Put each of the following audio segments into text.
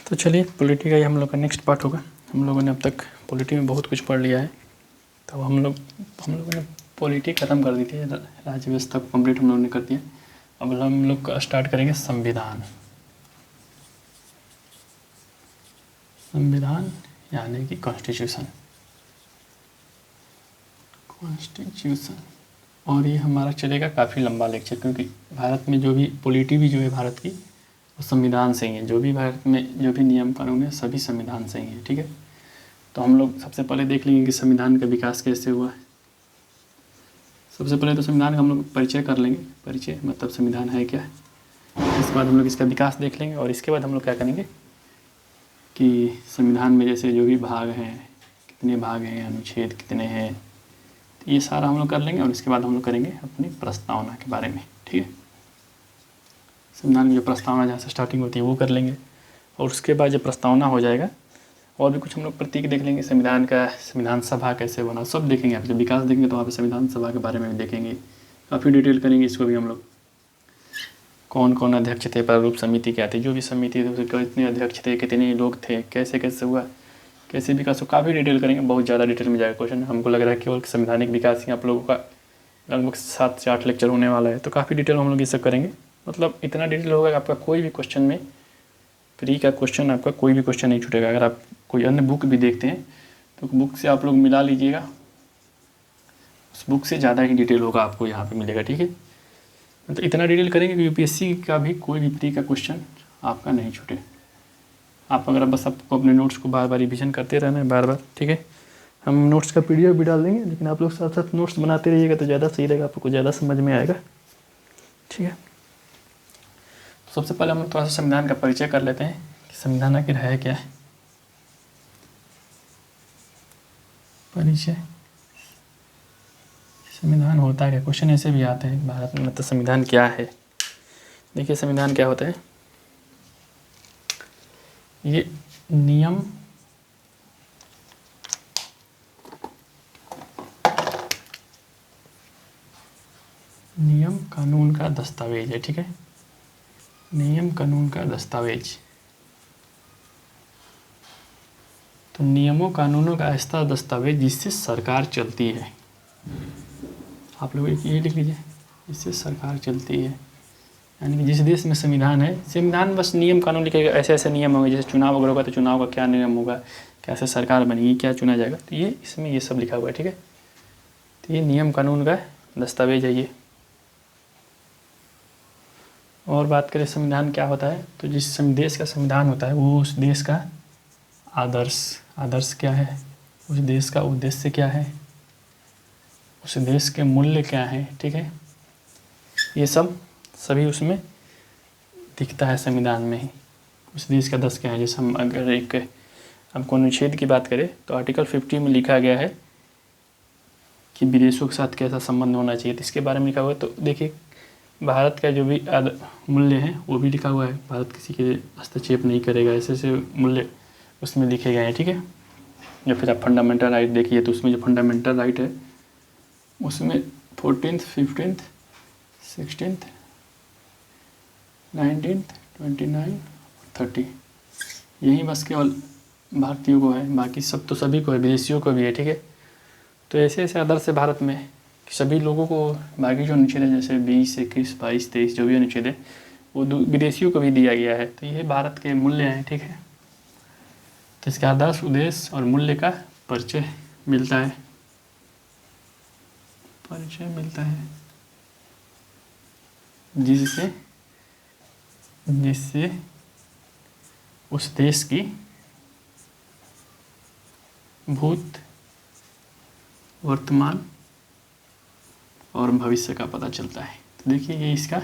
तो चलिए पॉलिटी का ही हम लोग का नेक्स्ट पार्ट होगा। हम लोगों ने अब तक पॉलिटी में बहुत कुछ पढ़ लिया है, तो हम लोगों ने पॉलिटी ख़त्म कर दी थी, राज्य व्यवस्था को कंप्लीट हम लोगों ने कर दिया। अब हम लोग स्टार्ट करेंगे संविधान। संविधान यानी कि कॉन्स्टिट्यूशन। और ये हमारा चलेगा काफ़ी लंबा लेक्चर, क्योंकि भारत में जो भी पॉलिटी भी जो है भारत की, वो संविधान से ही है। जो भी भारत में जो भी नियम कानून है सभी संविधान से ही है, ठीक है। तो हम लोग सबसे पहले देख लेंगे कि संविधान का विकास कैसे हुआ है। सबसे पहले तो संविधान का हम लोग परिचय कर लेंगे। परिचय मतलब संविधान है क्या। इसके बाद हम लोग इसका विकास देख लेंगे, और इसके बाद हम लोग क्या करेंगे कि संविधान में जैसे जो भी भाग हैं, कितने भाग हैं, अनुच्छेद कितने हैं, तो ये सारा हम लोग कर लेंगे। और इसके बाद हम लोग करेंगे अपनी प्रस्तावना के बारे में, ठीक है। संविधान की जो प्रस्तावना जहाँ से स्टार्टिंग होती है वो कर लेंगे, और उसके बाद जब प्रस्तावना हो जाएगा और भी कुछ हम लोग प्रतीक देख लेंगे संविधान का। संविधान सभा कैसे बना सब देखेंगे। आप जब विकास देखेंगे तो वहाँ पे संविधान सभा के बारे में भी देखेंगे, काफ़ी डिटेल करेंगे इसको भी हम लोग। कौन कौन अध्यक्ष थे, प्रारूप समिति क्या थी, जो भी समिति थी उसके कितने अध्यक्ष थे, कितने लोग थे, कैसे कैसे हुआ, कैसे विकास हो, काफ़ी डिटेल करेंगे। बहुत ज़्यादा डिटेल में जाएगा क्वेश्चन। हमको लग रहा है केवल संवैधानिक विकास ही आप लोगों का लगभग 7 से 8 लेक्चर होने वाला है, तो काफ़ी डिटेल हम लोग ये सब करेंगे। मतलब इतना डिटेल होगा कि आपका कोई भी क्वेश्चन में प्री का क्वेश्चन, आपका कोई भी क्वेश्चन नहीं छूटेगा। अगर आप कोई अन्य बुक भी देखते हैं तो बुक से आप लोग मिला लीजिएगा, उस बुक से ज़्यादा ही डिटेल होगा आपको यहाँ पे मिलेगा, ठीक है। मतलब इतना डिटेल करेंगे कि यूपीएससी का भी कोई भी प्री का क्वेश्चन आपका नहीं छूटे। आप अगर बस आपको अपने नोट्स को बार बार रिविजन करते रहना है, बार बार, ठीक है। हम नोट्स का पीडीएफ भी डाल देंगे, लेकिन आप लोग साथ साथ नोट्स बनाते रहिएगा तो ज़्यादा सही रहेगा, आपको ज़्यादा समझ में आएगा, ठीक है। सबसे पहले हम लोग थोड़ा सा संविधान का परिचय कर लेते हैं कि संविधान आखिर है क्या है। परिचय, संविधान होता है क्या। क्वेश्चन ऐसे भी आते हैं भारत में, मतलब संविधान क्या है। देखिए संविधान क्या होता है, ये नियम कानून का दस्तावेज है, ठीक है। नियम कानून का दस्तावेज, तो नियमों कानूनों का ऐसा दस्तावेज जिससे सरकार चलती है। आप लोग ये लिख लीजिए, जिससे सरकार चलती है। यानी कि जिस देश में संविधान है, संविधान बस नियम कानून लिखेगा, ऐसे ऐसे नियम होंगे। जैसे चुनाव अगर होगा तो चुनाव का क्या नियम होगा, कैसे सरकार बनेगी, क्या चुना जाएगा, तो ये इसमें ये सब लिखा हुआ है, ठीक है। तो ये नियम कानून का दस्तावेज है ये। और बात करें संविधान क्या होता है, तो जिस देश का संविधान होता है वो उस देश का आदर्श क्या है, उस देश का उद्देश्य क्या है, उस देश के मूल्य क्या है, ठीक है। ये सब सभी उसमें दिखता है संविधान में ही। उस देश का आदर्श क्या है। जैसे हम अगर एक हमको अनुच्छेद की बात करें तो आर्टिकल 50 में लिखा गया है कि विदेशों के साथ कैसा संबंध होना चाहिए, तो इसके बारे में लिखा हुआ है। तो देखिए भारत का जो भी मूल्य है वो भी लिखा हुआ है। भारत किसी के हस्तक्षेप नहीं करेगा, ऐसे ऐसे मूल्य उसमें लिखे गए हैं, ठीक है। या फिर आप फंडामेंटल राइट देखिए, तो उसमें जो फंडामेंटल राइट है उसमें 14th, 15th, 16th, 19th, 29, 30 यही बस केवल भारतीयों को है, बाकी सब तो सभी को है, विदेशियों को भी है, ठीक है। तो ऐसे ऐसे आदर्श है भारत में कि सभी लोगों को, बाकी जो अनुच्छेद है जैसे 20, 21, 22, 23 जो भी अनुच्छेद है वो विदेशियों को भी दिया गया है। तो ये भारत के मूल्य हैं, ठीक है। तो इसका आदर्श, उद्देश्य और मूल्य का परिचय मिलता है, जिससे उस देश की भूत, वर्तमान और भविष्य का पता चलता है। तो देखिए ये इसका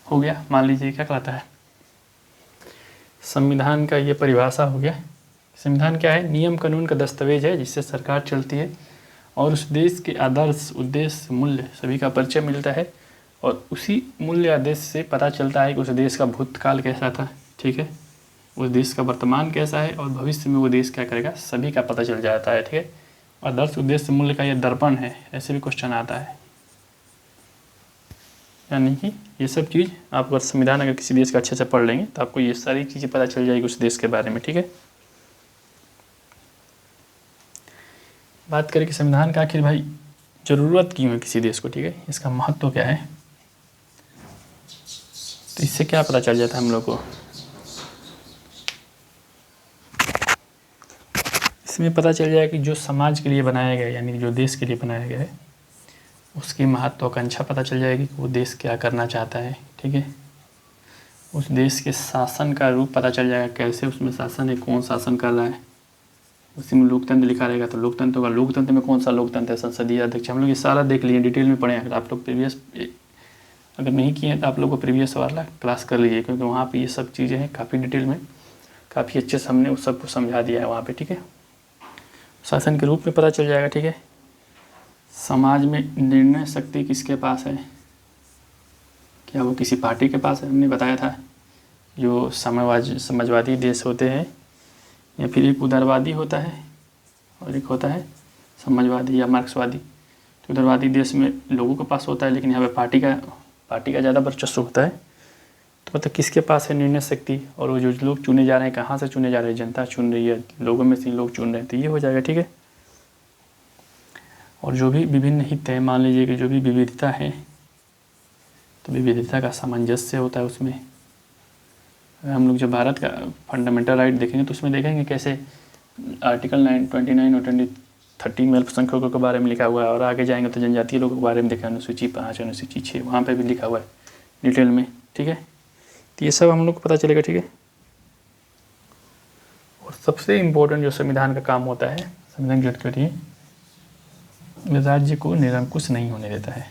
हो गया। मान लीजिए क्या कहता है संविधान का, ये परिभाषा हो गया। संविधान क्या है, नियम कानून का दस्तावेज है जिससे सरकार चलती है और उस देश के आदर्श, उद्देश्य, मूल्य सभी का परिचय मिलता है। और उसी मूल्य आदेश से पता चलता है कि उस देश का भूतकाल कैसा था, ठीक है, उस देश का वर्तमान कैसा है और भविष्य में वो देश क्या करेगा, सभी का पता चल जाता है, ठीक है। आदर्श, उद्देश्य, मूल्य का ये दर्पण है, ऐसे भी क्वेश्चन आता है। यानी कि ये सब चीज़ आप अगर संविधान अगर किसी देश का अच्छे से पढ़ लेंगे तो आपको ये सारी चीज़ें पता चल जाएगी उस देश के बारे में, ठीक है। बात करें कि संविधान का आखिर भाई ज़रूरत क्यों है किसी देश को, ठीक है, इसका महत्व क्या है, तो इससे क्या पता चल जाता है हम लोग को। इसमें पता चल जाएगा कि जो समाज के लिए बनाया गया है, यानी जो देश के लिए बनाया गया है, उसकी महत्वाकांक्षा पता चल जाएगी कि वो देश क्या करना चाहता है, ठीक है। उस देश के शासन का रूप पता चल जाएगा, कैसे उसमें शासन है, कौन शासन कर रहा है। उसी में लोकतंत्र लिखा रहेगा तो लोकतंत्र होगा, लोकतंत्र में कौन सा लोकतंत्र है, संसदीय अध्यक्ष, हम लोग ये सारा देख लिए, डिटेल में पढ़े। अगर आप लोग प्रीवियस अगर नहीं किए तो आप लोग को प्रीवियस वाला क्लास कर लीजिए, क्योंकि वहाँ पे ये सब चीज़ें हैं काफ़ी डिटेल में, काफ़ी अच्छे से हमने उस सबको समझा दिया है वहाँ पे, ठीक है। शासन के रूप में पता चल जाएगा, ठीक है। समाज में निर्णय शक्ति किसके पास है, क्या वो किसी पार्टी के पास है, हमने बताया था। जो समाजवादी देश होते हैं या फिर एक उदारवादी होता है और एक होता है समाजवादी या मार्क्सवादी। तो उदारवादी देश में लोगों के पास होता है, लेकिन यहाँ पे पार्टी का ज़्यादा वर्चस्व होता है। तो मतलब किसके पास है निर्णय शक्ति, और वो जो लोग चुने जा रहे हैं कहाँ से चुने जा रहे हैं, जनता चुन रही है, लोगों में से लोग चुन रहे हैं, तो ये हो जाएगा, ठीक है। और जो भी विभिन्न हित है, मान लीजिए कि जो भी विविधता है, तो विविधता का सामंजस्य होता है उसमें। हम लोग जब भारत का फंडामेंटल राइट देखेंगे तो उसमें देखेंगे कैसे आर्टिकल 29 और 30 में अल्पसंख्यकों के बारे में लिखा हुआ है, और आगे जाएंगे तो जनजातीय लोगों के बारे में देखा, अनुसूची 5 अनुसूची 6 वहाँ पे भी लिखा हुआ है डिटेल में, ठीक है। तो ये सब हम लोग को पता चलेगा, ठीक है। और सबसे इम्पोर्टेंट जो संविधान का काम होता है, संविधान की करिए, राज्य को निरंकुश नहीं होने देता है,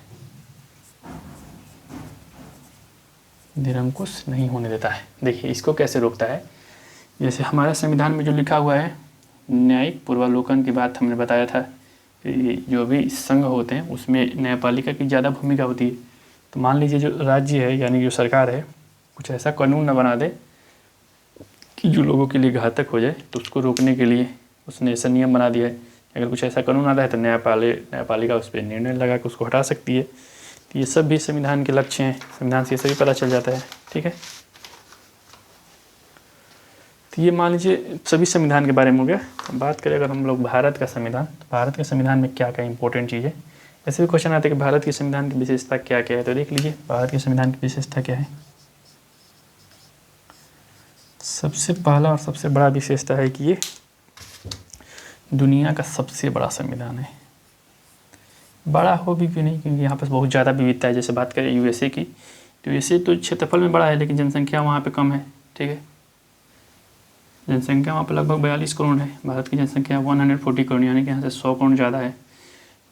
निरंकुश नहीं होने देता है। देखिए इसको कैसे रोकता है, जैसे हमारा संविधान में जो लिखा हुआ है, न्यायिक पूर्वावलोकन की बात हमने बताया था कि जो भी संघ होते हैं उसमें न्यायपालिका की ज़्यादा भूमिका होती है। तो मान लीजिए जो राज्य है यानी जो सरकार है कुछ ऐसा कानून न बना दे कि जो लोगों के लिए घातक हो जाए, तो उसको रोकने के लिए उसने ऐसा नियम बना दिया है, अगर कुछ ऐसा कानून आता है तो न्यायपालिका उस पर निर्णय लगा के उसको हटा सकती है। तो ये सब भी संविधान के लक्ष्य हैं, संविधान से ये सभी पता चल जाता है, ठीक है। तो ये मान लीजिए सभी संविधान के बारे में हो गया। बात करें अगर हम लोग भारत का संविधान, तो भारत के संविधान में क्या क्या इंपॉर्टेंट चीज़ है, ऐसे भी क्वेश्चन आते हैं कि भारत के संविधान की विशेषता क्या क्या है। तो देख लीजिए भारत के संविधान की विशेषता क्या है। सबसे पहला और सबसे बड़ा विशेषता है कि ये दुनिया का सबसे बड़ा संविधान है। बड़ा हो भी नहीं, क्योंकि यहाँ पर बहुत ज़्यादा विविधता है। जैसे बात करें यूएसए की, तो यूएसए तो क्षेत्रफल में बड़ा है लेकिन जनसंख्या वहाँ पे कम है, ठीक है। जनसंख्या वहाँ पे लगभग 42 करोड़ है, भारत की जनसंख्या 140 करोड़, यानी कि यहाँ से 100 करोड़ ज़्यादा है।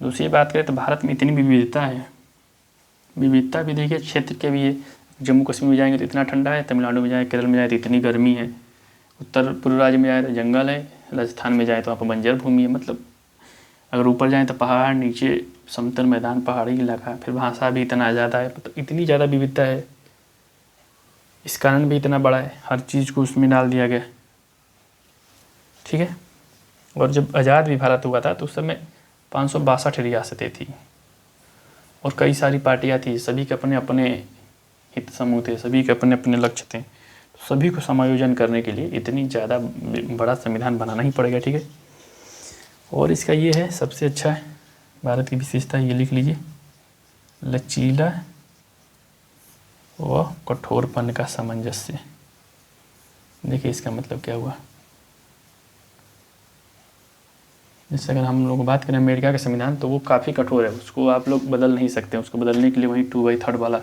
दूसरी बात करें तो भारत में इतनी विविधता है, विविधता भी देखिए क्षेत्र के भी है। जम्मू कश्मीर में जाएंगे तो इतना ठंडा है, तमिलनाडु में जाए, केरल में जाए तो इतनी गर्मी है, उत्तर पूर्व राज्य में जाए तो जंगल है, राजस्थान में जाए तो वहाँ पर बंजर भूमि है। मतलब अगर ऊपर जाएँ तो पहाड़, नीचे समतल मैदान, पहाड़ी इलाका, फिर भाषा भी इतना ज़्यादा है, मतलब इतनी ज़्यादा विविधता है। इस कारण भी इतना बड़ा है, हर चीज़ को उसमें डाल दिया गया, ठीक है। और जब आज़ाद भी भारत हुआ था तो उस समय 562 रियासतें थी और कई सारी पार्टियां थी, सभी के अपने अपने हित समूह थे, सभी के अपने अपने लक्ष्य थे। तो सभी को समायोजन करने के लिए इतनी ज़्यादा बड़ा संविधान बनाना ही पड़ेगा, ठीक है। और इसका ये है सबसे अच्छा है भारत की विशेषता, ये लिख लीजिए, लचीला व कठोरपन का सामंजस्य। देखिए इसका मतलब क्या हुआ। जैसे अगर हम लोग बात करें अमेरिका के संविधान, तो वो काफ़ी कठोर है, उसको आप लोग बदल नहीं सकते। उसको बदलने के लिए वही 2/3 वाला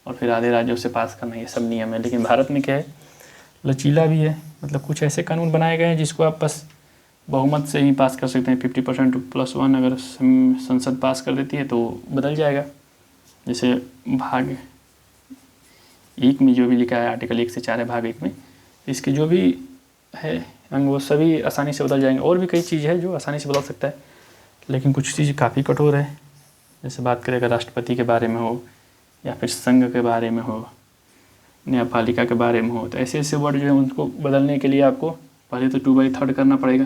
और फिर आधे राज्यों से पास करना, ये सब नियम है। लेकिन भारत में क्या है, लचीला भी है, मतलब कुछ ऐसे कानून बनाए गए हैं जिसको आप बस बहुमत से ही पास कर सकते हैं। 50% +1 अगर संसद पास कर देती है तो बदल जाएगा। जैसे भाग 1 में जो भी लिखा है, आर्टिकल 1 से 4 है भाग 1 में, इसके जो भी है अंग वो सभी आसानी से बदल जाएंगे। और भी कई चीज़ है जो आसानी से बदल सकता है, लेकिन कुछ चीज़ काफ़ी कठोर है। जैसे बात करें अगर राष्ट्रपति के बारे में हो या फिर संघ के बारे में हो, न्यायपालिका के बारे में हो, तो ऐसे ऐसे वर्ड जो है उनको बदलने के लिए आपको पहले तो 2/3 करना पड़ेगा,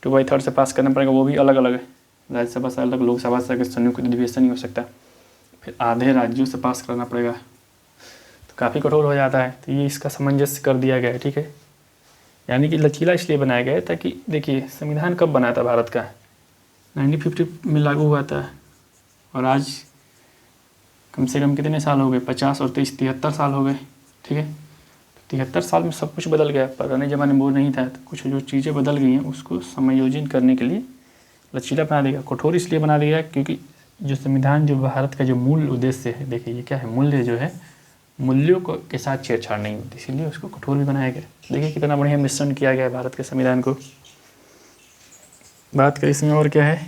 2/3 से पास करना पड़ेगा। वो भी अलग अलग है, राज्यसभा से अलग, लोकसभा से संयुक्त अधिवेशन नहीं हो सकता। फिर आधे राज्यों से पास कराना पड़ेगा, तो काफ़ी कठोर हो जाता है। तो ये इसका सामंजस्य कर दिया गया है, ठीक है। यानी कि लचीला इसलिए बनाया गया है ताकि देखिए संविधान कब बना था भारत का, 1950 में लागू हुआ था, और आज कम से कम कितने साल हो गए, 50 और 23 73 साल हो गए, ठीक है। 73 साल में सब कुछ बदल गया। पुराने ज़माने में वो नहीं था, तो कुछ जो चीज़ें बदल गई हैं उसको समायोजन करने के लिए लचीला बना देगा, कठोर इसलिए बना दिया क्योंकि जो संविधान, जो भारत का जो मूल उद्देश्य है, देखिए ये क्या है, मूल्य जो है, मूल्यों को के साथ छेड़छाड़ नहीं होती, इसीलिए उसको कठोर भी बनाया गया। देखिए कितना बढ़िया मिश्रण किया गया है भारत के संविधान को। बात करें इसमें और क्या है,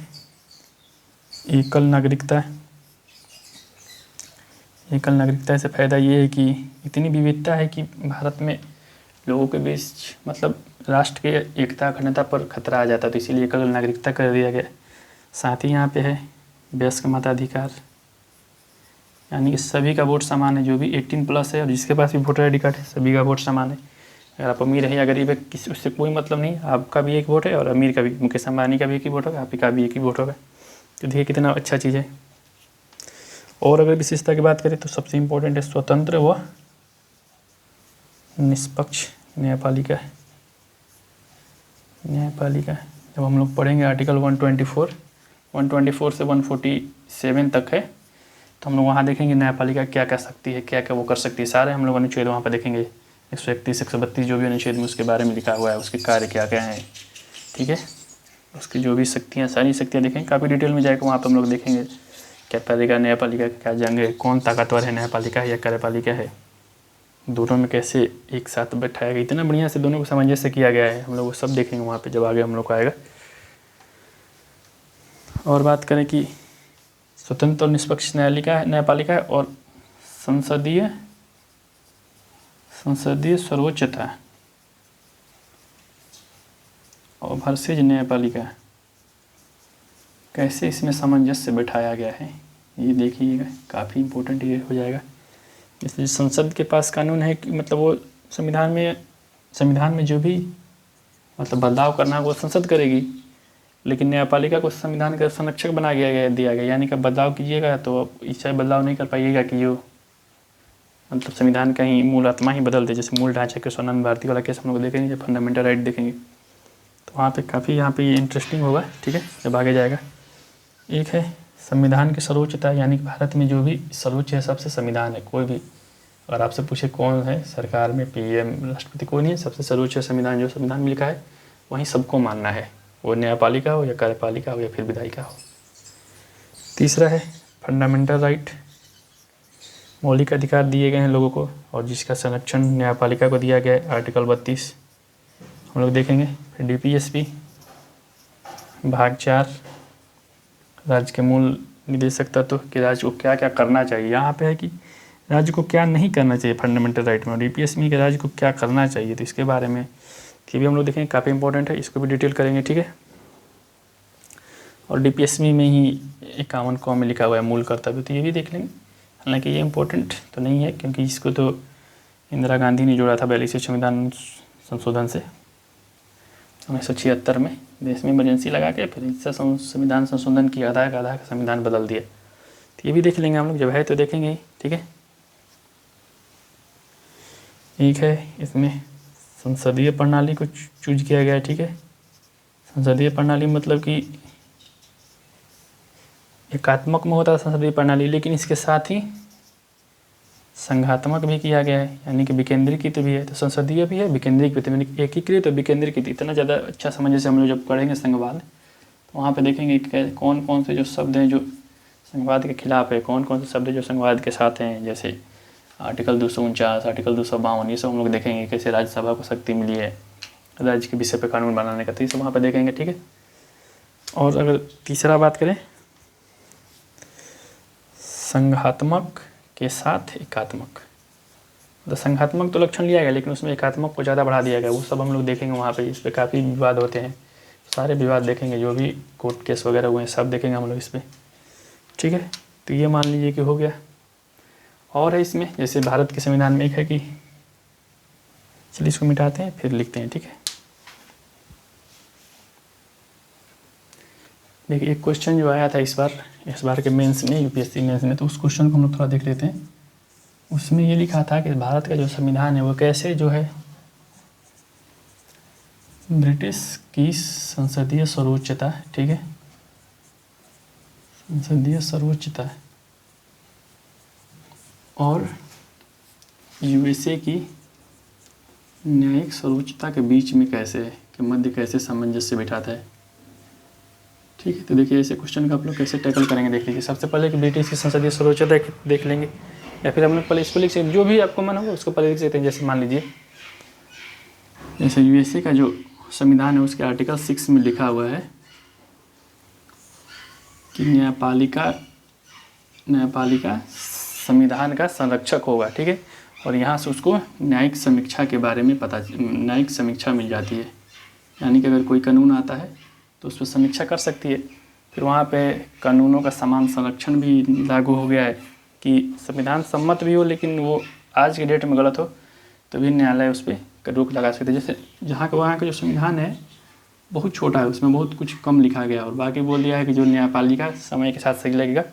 एकल नागरिकता। एकल नागरिकता से फ़ायदा ये है कि इतनी विविधता है कि भारत में लोगों के बीच मतलब राष्ट्र के एकता अखंडता पर खतरा आ जाता है, तो इसीलिए एकल नागरिकता कर दिया गया। साथ ही यहाँ पे है वयस्क मताधिकार, यानी कि सभी का वोट समान है, जो भी 18+ है और जिसके पास भी वोटर आई डी कार्ड है सभी का वोट समान है। अगर आप अमीर है या गरीब है, किसी उससे कोई मतलब नहीं, आपका भी एक वोट है और अमीर का भी, मुकेश अंबानी का भी एक ही वोट होगा, आपका भी एक ही वोट होगा। तो देखिए कितना अच्छा चीज़ है। और अगर विशेषता की बात करें तो सबसे इम्पोर्टेंट है स्वतंत्र व निष्पक्ष न्यायपालिका। न्यायपालिका जब हम लोग पढ़ेंगे आर्टिकल 124 से 147 तक है, तो हम लोग वहाँ देखेंगे न्यायपालिका क्या कर सकती है, क्या क्या वो कर सकती है, सारे हम लोग अनुच्छेद वहाँ पर देखेंगे। 131 132 जो भी अनुच्छेद में उसके बारे में लिखा हुआ है, उसके कार्य क्या क्या हैं, ठीक है, उसकी जो भी शक्तियाँ, सारी शक्तियाँ देखेंगे, काफ़ी डिटेल में जाएगा, वहाँ पर हम लोग देखेंगे क्या पालिका न्यायपालिका का क्या जंग है, कौन ताकतवर है, न्यायपालिका है या कार्यपालिका है, दोनों में कैसे एक साथ बैठाया गया, इतना बढ़िया से दोनों को सामंजस्य किया गया है। हम लोग वो सब देखेंगे वहाँ पे जब आगे हम लोग को आएगा। और बात करें कि स्वतंत्र और निष्पक्ष न्यायपालिका है और संसदीय सर्वोच्चता और वर्सेज न्यायपालिका, कैसे इसमें सामंजस्य बैठाया गया है ये देखिएगा, काफ़ी इम्पोर्टेंट ये हो जाएगा। जैसे संसद के पास कानून है कि मतलब वो संविधान में जो भी मतलब बदलाव करना है वो संसद करेगी, लेकिन न्यायपालिका को संविधान का संरक्षक बना दिया गया, यानी कि बदलाव कीजिएगा तो इससे बदलाव नहीं कर पाइएगा कि जो मतलब संविधान का ही मूल आत्मा ही बदल दे। जैसे मूल ढांचे के सोनम भारती वाला केस हम लोग देखेंगे, जब फंडामेंटल राइट देखेंगे तो वहाँ पे काफ़ी यहाँ पे इंटरेस्टिंग होगा, ठीक है, जब आगे जाएगा। एक है संविधान की सर्वोच्चता, यानी कि भारत में जो भी सर्वोच्च है सबसे संविधान है। कोई भी अगर आपसे पूछे कौन है सरकार में, पीएम, राष्ट्रपति, कोई नहीं है, सबसे सर्वोच्च संविधान जो संविधान में लिखा है वहीं सबको मानना है, वो न्यायपालिका हो या कार्यपालिका हो या फिर विधायिका हो। तीसरा है फंडामेंटल राइट, मौलिक अधिकार दिए गए हैं लोगों को और जिसका संरक्षण न्यायपालिका को दिया गया है, आर्टिकल 32 हम लोग देखेंगे। फिर DPSP भाग 4, राज्य के मूल निदेशक तत्व कि राज्य को क्या क्या करना चाहिए। यहाँ पे है कि राज्य को क्या नहीं करना चाहिए फंडामेंटल राइट में, और DPSP के राज्य को क्या करना चाहिए, तो इसके बारे में ये भी हम लोग देखेंगे, काफ़ी इंपॉर्टेंट है, इसको भी डिटेल करेंगे, ठीक है। और DPSP में ही 51 में लिखा हुआ है मूल कर्तव्य, तो ये भी देख लेंगे। हालांकि ये इम्पोर्टेंट तो नहीं है क्योंकि इसको तो इंदिरा गांधी ने जोड़ा था 42वें संविधान संशोधन से 1976 में, देश में इमरजेंसी लगा के फिर इससे संविधान संशोधन की आधा का संविधान बदल दिया। तो ये भी देख लेंगे हम लोग, जब है तो देखेंगे ही, ठीक है। एक है इसमें संसदीय प्रणाली को चूज किया गया है, ठीक है। संसदीय प्रणाली मतलब कि एकात्मक में होता है संसदीय प्रणाली, लेकिन इसके साथ ही संघात्मक भी किया गया है, यानी कि विकेंद्रीकृत भी है, तो संसदीय भी है, विकेंद्रीकृत भी, एकीकृत और विकेंद्रीकृत। इतना ज़्यादा अच्छा समझ से हम लोग जब पढ़ेंगे संघवाद, तो वहाँ पे देखेंगे कौन कौन से जो शब्द हैं जो संघवाद के खिलाफ है, कौन कौन से शब्द जो संघवाद के साथ हैं। जैसे आर्टिकल 249, आर्टिकल 252, ये सब हम लोग देखेंगे, कैसे राज्यसभा को शक्ति मिली है राज्य के विषय पर कानून बनाने का, तो ये सब वहाँ पर देखेंगे, ठीक है। और अगर तीसरा बात करें संघात्मक के साथ एकात्मक, तो संघात्मक तो लक्षण लिया गया लेकिन उसमें एकात्मक को ज़्यादा बढ़ा दिया गया, वो सब हम लोग देखेंगे वहाँ पे। इस पर काफ़ी विवाद होते हैं, सारे विवाद देखेंगे, जो भी कोर्ट केस वगैरह हुए हैं सब देखेंगे हम लोग इस पर, ठीक है। तो ये मान लीजिए कि हो गया। और है इसमें जैसे भारत के संविधान में एक है कि, चलिए इसको मिटाते हैं फिर लिखते हैं, ठीक है। देखिए एक क्वेश्चन जो आया था इस बार के मेंस में, यूपीएससी मेंस में, तो उस क्वेश्चन को हम लोग थोड़ा देख लेते हैं। उसमें ये लिखा था कि भारत का जो संविधान है वो कैसे जो है ब्रिटिश की संसदीय सर्वोच्चता, ठीक है, संसदीय सर्वोच्चता और यूएसए की न्यायिक सर्वोच्चता के बीच में कैसे है, कि मध्य कैसे सामंजस्य बिठाता है। ठीक है, तो देखिए ऐसे क्वेश्चन का आप लोग कैसे टैकल करेंगे देख लीजिए। सबसे पहले कि ब्रिटिश की संसदीय सर्वोच्चता देख लेंगे, या फिर हम लोग पहले इसको लिख सकते, जो भी आपको मन होगा उसको पहले लिख सकते हैं। जैसे मान लीजिए जैसे यूएसए का जो संविधान है उसके आर्टिकल 6 में लिखा हुआ है कि न्यायपालिका संविधान का संरक्षक होगा, ठीक है, और यहाँ से उसको न्यायिक समीक्षा के बारे में न्यायिक समीक्षा मिल जाती है। यानी कि अगर कोई कानून आता है तो उस पर समीक्षा कर सकती है। फिर वहाँ पे कानूनों का समान संरक्षण भी लागू हो गया है कि संविधान सम्मत भी हो लेकिन वो आज के डेट में गलत हो तो भी न्यायालय उस पर रोक लगा सकते हैं। जैसे वहाँ का जो संविधान है बहुत छोटा है, उसमें बहुत कुछ कम लिखा गया और बाकी बोल दिया है कि जो न्यायपालिका समय के साथ सही लगेगा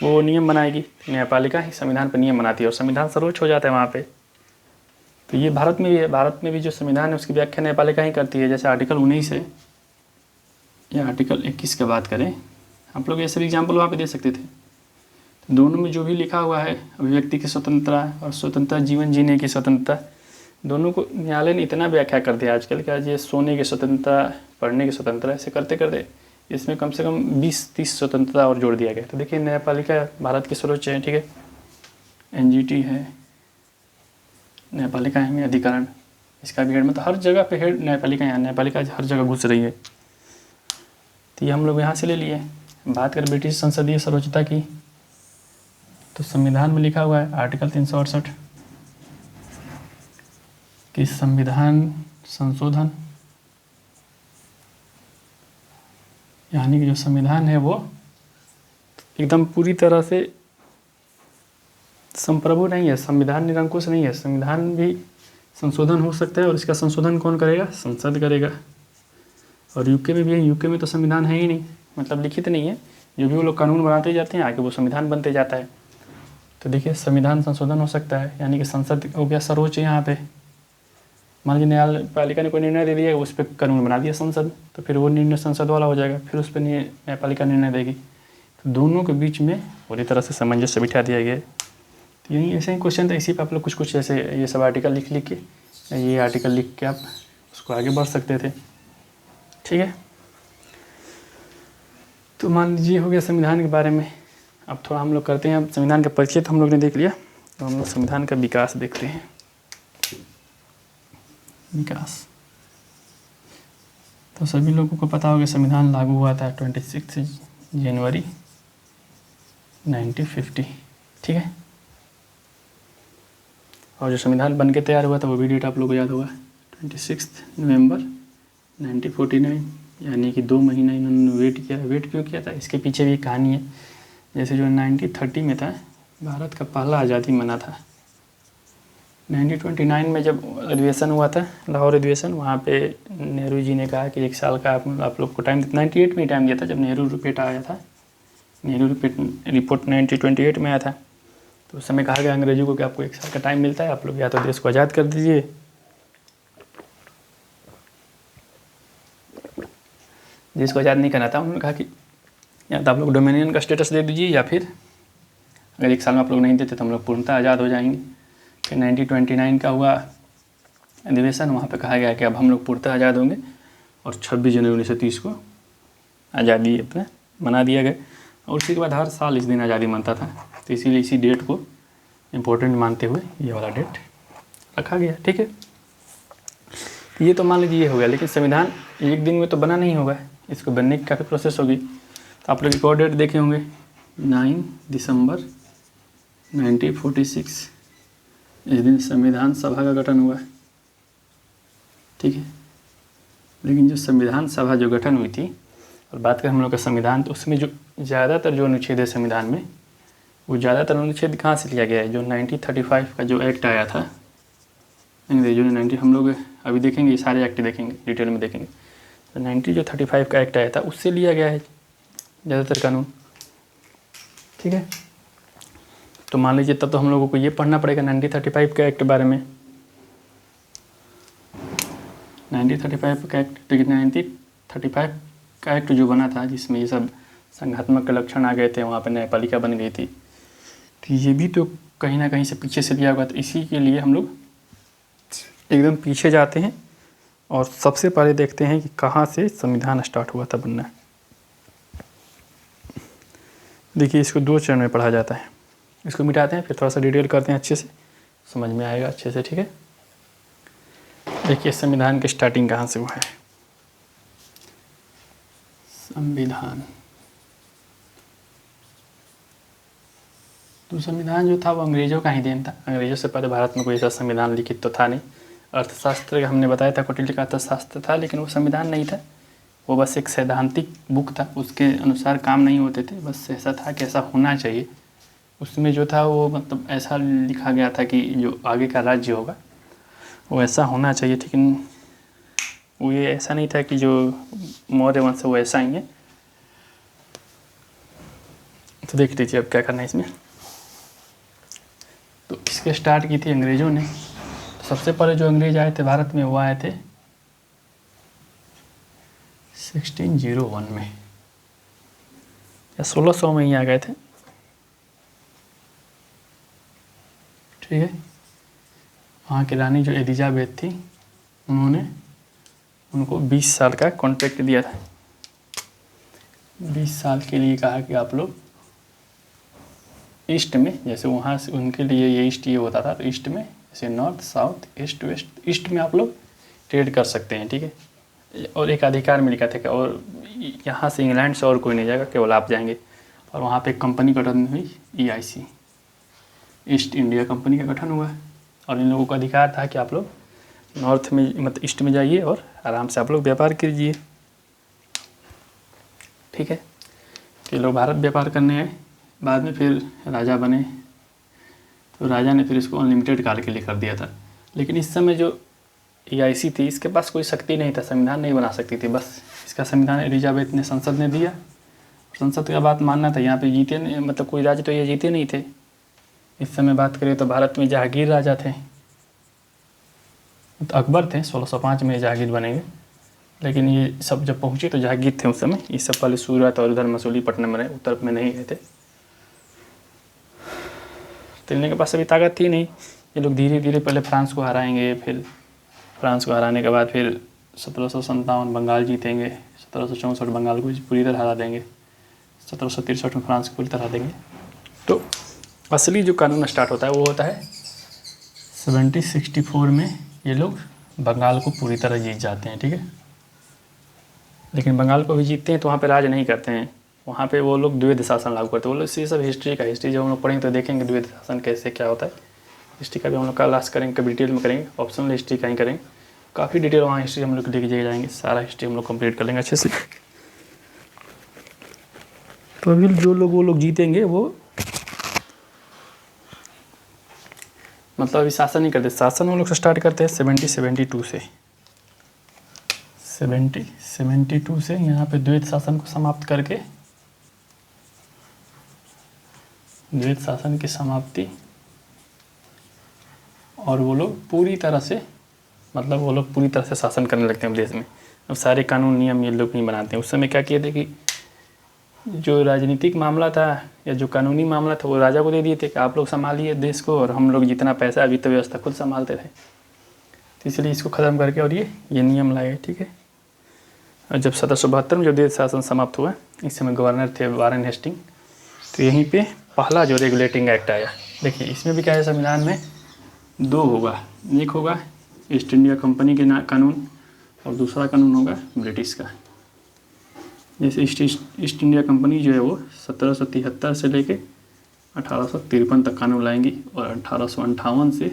वो नियम बनाएगी। न्यायपालिका ही संविधान पर नियम बनाती है और संविधान सर्वोच्च हो जाता है वहाँ पे। तो ये भारत में भी है, भारत में भी जो संविधान है उसकी व्याख्या न्यायपालिका ही करती है। जैसे आर्टिकल 19 है या आर्टिकल 21 की बात करें, आप लोग ये सभी एग्जाम्पल वहाँ पे दे सकते थे। तो दोनों में जो भी लिखा हुआ है अभिव्यक्ति की स्वतंत्रता और स्वतंत्रता जीवन जीने की स्वतंत्रता, दोनों को न्यायालय ने इतना व्याख्या कर दिया आजकल कि आज ये सोने की स्वतंत्रता, पढ़ने की स्वतंत्रता, ऐसे करते करते इसमें कम से कम 20-30 स्वतंत्रता और जोड़ दिया गया। तो देखिए न्यायपालिका भारत की सर्वोच्च है, ठीक है, एनजीटी है, न्यायपालिका है अधिकरण, इसका भी हेड, मतलब हर जगह पे हेड न्यायपालिका, यहाँ न्यायपालिका हर जगह घुस रही है। तो ये हम लोग यहाँ से ले लिए। बात करें ब्रिटिश संसदीय सर्वोच्चता की तो संविधान में लिखा हुआ है आर्टिकल 368 कि संविधान संशोधन, यानी कि जो संविधान है वो एकदम पूरी तरह से संप्रभु नहीं है, संविधान निरंकुश नहीं है। संविधान भी संशोधन हो सकता है और इसका संशोधन कौन करेगा? संसद करेगा। और यूके में भी है, यूके में तो संविधान है ही नहीं, मतलब लिखित नहीं है, जो भी वो लोग कानून बनाते जाते हैं आगे वो संविधान बनते जाता है। तो देखिए संविधान संशोधन हो सकता है, यानी कि संसद हो गया सर्वोच्च यहाँ पे। मान लीजिए न्यायपालिका ने कोई निर्णय दे दिया, उस पर कानून बना दिया संसद, तो फिर वो निर्णय संसद वाला हो जाएगा, फिर उस पर न्यायपालिका निर्णय देगी। तो दोनों के बीच में पूरी तरह से सामंजस्य बिठा दिया गया है। तो यही ऐसे ही क्वेश्चन था, इसी पर आप लोग कुछ ऐसे ये सब आर्टिकल लिख के, ये आर्टिकल लिख के आप उसको आगे बढ़ सकते थे, ठीक है। तो मान लीजिए हो गया संविधान के बारे में। अब थोड़ा हम लोग करते हैं, अब संविधान का परिचय तो हम लोग ने देख लिया, तो हम लोग संविधान का विकास देखते हैं। विकास तो सभी लोगों को पता होगा संविधान लागू हुआ था 26 जनवरी 1950, ठीक है। और जो संविधान बन के तैयार हुआ था वो भी डेट आप लोगों को याद होगा 26 नवंबर 1949, यानी कि 2 महीना इन्होंने वेट क्यों किया था, इसके पीछे भी कहानी है। जैसे जो 1930 में था भारत का पहला आज़ादी मना था, 1929 में जब अधिवेशन हुआ था, लाहौर अधिवेशन, वहाँ पे नेहरू जी ने कहा कि 1 साल का आप लोग को टाइम, 98 में ही टाइम दिया था जब नेहरू रिपोर्ट आया था, नेहरू रिपोर्ट 1928 में आया था। तो उस समय कहा गया अंग्रेजों को कि आपको 1 साल का टाइम मिलता है, आप लोग या तो देश को आज़ाद कर दीजिए, देश को आज़ाद नहीं करना था, उन्होंने कहा कि या तो आप लोग डोमिनियन का स्टेटस दे दीजिए, या फिर अगर 1 साल में आप लोग नहीं देते तो हम लोग पूर्णतः आज़ाद हो जाएंगे। फिर 1929 का हुआ अधिवेशन, वहाँ पे कहा गया कि अब हम लोग पूर्णतः आज़ाद होंगे, और 26 जनवरी 1930 को आज़ादी अपना मना दिया गया। और उसी के बाद हर साल इस दिन आज़ादी मनता था, तो इसीलिए इसी डेट को इम्पोर्टेंट मानते हुए ये वाला डेट रखा गया, ठीक है। ये तो मान लीजिए ये हो गया, लेकिन संविधान एक दिन में तो बना नहीं होगा, इसको बनने की काफ़ी प्रोसेस होगी। तो आप लोग एक और डेट देखे होंगे 9 दिसंबर 1946, इस दिन संविधान सभा का गठन हुआ, ठीक है। लेकिन जो संविधान सभा जो गठन हुई थी, और बात करें हम लोग का संविधान, तो उसमें जो ज़्यादातर जो अनुच्छेद है संविधान में, वो ज़्यादातर अनुच्छेद कहाँ से लिया गया है? जो 1935 का जो एक्ट आया था, जो 90 हम लोग अभी देखेंगे, सारे एक्ट देखेंगे, डिटेल में देखेंगे। तो 1935 का एक्ट आया था उससे लिया गया है। ज़्यादातर कानून, ठीक है। तो मान लीजिए तब तो हम लोगों को ये पढ़ना पड़ेगा 1935 के एक्ट के बारे में। 1935 का एक्ट, तो 1935 का एक्ट जो बना था जिसमें ये सब संघात्मक लक्षण आ गए थे, वहाँ पे न्यायपालिका बन गई थी, तो ये भी तो कहीं ना कहीं से पीछे से लिया हुआ। तो इसी के लिए हम लोग एकदम पीछे जाते हैं और सबसे पहले देखते हैं कि कहाँ से संविधान स्टार्ट हुआ था बनना। देखिए इसको 2 चरण में पढ़ा जाता है। इसको मिटाते हैं, फिर थोड़ा सा डिटेल करते हैं, अच्छे से समझ में आएगा अच्छे से, ठीक है। देखिए संविधान की स्टार्टिंग कहाँ से हुआ है। संविधान, तो संविधान जो था वो अंग्रेज़ों का ही देन था। अंग्रेज़ों से पहले भारत में कोई ऐसा संविधान लिखित तो था नहीं। अर्थशास्त्र हमने बताया था, कौटिल्य का अर्थशास्त्र था, लेकिन वो संविधान नहीं था, वो बस एक सैद्धांतिक बुक था, उसके अनुसार काम नहीं होते थे, बस ऐसा था कि ऐसा होना चाहिए। उसमें जो था वो मतलब ऐसा लिखा गया था कि जो आगे का राज्य होगा वो ऐसा होना चाहिए, लेकिन वो ये ऐसा नहीं था कि जो मौर्य वंश है वो ऐसा ही है। तो देख लीजिए अब क्या करना है इसमें। तो इसके स्टार्ट की थी अंग्रेज़ों ने। तो सबसे पहले जो अंग्रेज आए थे भारत में वो आए थे 1601 में या 1600 में ही आ गए थे, ठीक है। वहाँ की रानी जो एलिजाबेथ थी, उन्होंने उनको 20 साल का कॉन्ट्रैक्ट दिया था। 20 साल के लिए कहा कि आप लोग ईस्ट में, जैसे वहाँ से उनके लिए ये ईस्ट ये होता था, तो ईस्ट में जैसे north south east west, east में आप लोग ट्रेड कर सकते हैं, ठीक है। और एक अधिकार में लिखा था कि और यहाँ से इंग्लैंड से और कोई नहीं जाएगा, केवल आप जाएंगे। और वहाँ पे एक कंपनी गठन हुई, EIC, ईस्ट इंडिया कंपनी का गठन हुआ है। और इन लोगों का अधिकार था कि आप लोग नॉर्थ में मतलब ईस्ट में जाइए और आराम से आप लोग व्यापार कीजिए, ठीक है। कि लोग भारत व्यापार करने आए, बाद में फिर राजा बने, तो राजा ने फिर इसको अनलिमिटेड काल के लिए कर दिया था। लेकिन इस समय जो EIC थी इसके पास कोई शक्ति नहीं था, संविधान नहीं बना सकती थी, बस इसका संविधान एलिजाबेथ ने संसद ने दिया। संसद का बात मानना था, यहाँ पे जीते नहीं, मतलब कोई राजा तो ये जीते नहीं थे। इस समय बात करें तो भारत में जहांगीर राजा थे, तो अकबर थे, 1605 में जहांगीर बनेंगे। लेकिन ये सब जब पहुँचे तो जहांगीर थे उस समय। ये सब पहले सूरत और उधर मसूलीपट्टनम में रहे, उत्तर में नहीं गए थे। तो इनके पास अभी ताकत थी नहीं। ये लोग धीरे धीरे पहले फ्रांस को हराएंगे, फिर फ्रांस को हराने के बाद फिर 1757 बंगाल जीतेंगे, 1764 बंगाल को पूरी तरह हरा देंगे, 1763 में फ्रांस को पूरी तरह देंगे। तो असली जो कानून स्टार्ट होता है वो होता है 1764 में। ये लोग बंगाल को पूरी तरह जीत जाते हैं, ठीक है। लेकिन बंगाल को भी जीतते हैं तो वहाँ पे राज नहीं करते हैं, वहाँ पे वो लोग द्वैध शासन लागू करते हैं। वो लोग ये सब हिस्ट्री जब हम लोग पढ़ेंगे तो देखेंगे द्वैध शासन कैसे क्या होता है। हिस्ट्री का भी हम लोग क्लास करेंगे, कभी डिटेल में करेंगे, ऑप्शनल हिस्ट्री का ही करेंगे, काफ़ी डिटेल वहाँ हिस्ट्री हम लोग लेके जाएंगे, सारा हिस्ट्री हम लोग कंप्लीट कर लेंगे अच्छे से। तो अभी जो लोग वो लोग जीतेंगे वो मतलब अभी शासन नहीं करते, शासन हम लोग से स्टार्ट करते हैं 72 से। 72 से यहाँ पे द्वैध शासन को समाप्त करके, द्वैध शासन की समाप्ति, और वो लोग पूरी तरह से मतलब वो लोग पूरी तरह से शासन करने लगते हैं देश में। अब सारे कानून नियम ये लोग नहीं बनाते हैं। उस समय क्या किए थे कि जो राजनीतिक मामला था या जो कानूनी मामला था वो राजा को दे दिए थे कि आप लोग संभालिए देश को, और हम लोग जितना पैसा वित्त व्यवस्था खुद संभालते थे। तो इसलिए इसको ख़त्म करके और ये नियम लाए, ठीक है। और जब 1772 में जो द्वैध शासन समाप्त हुआ, इस समय गवर्नर थे वारेन हेस्टिंग, तो यहीं पे पहला जो रेगुलेटिंग एक्ट आया। देखिए इसमें भी क्या है, संविधान में 2 होगा, एक होगा ईस्ट इंडिया कंपनी के कानून और दूसरा कानून होगा ब्रिटिश का। जैसे ईस्ट इंडिया कंपनी जो है वो 1773 से लेके 1853 तक कानून लाएंगी, और 1858 से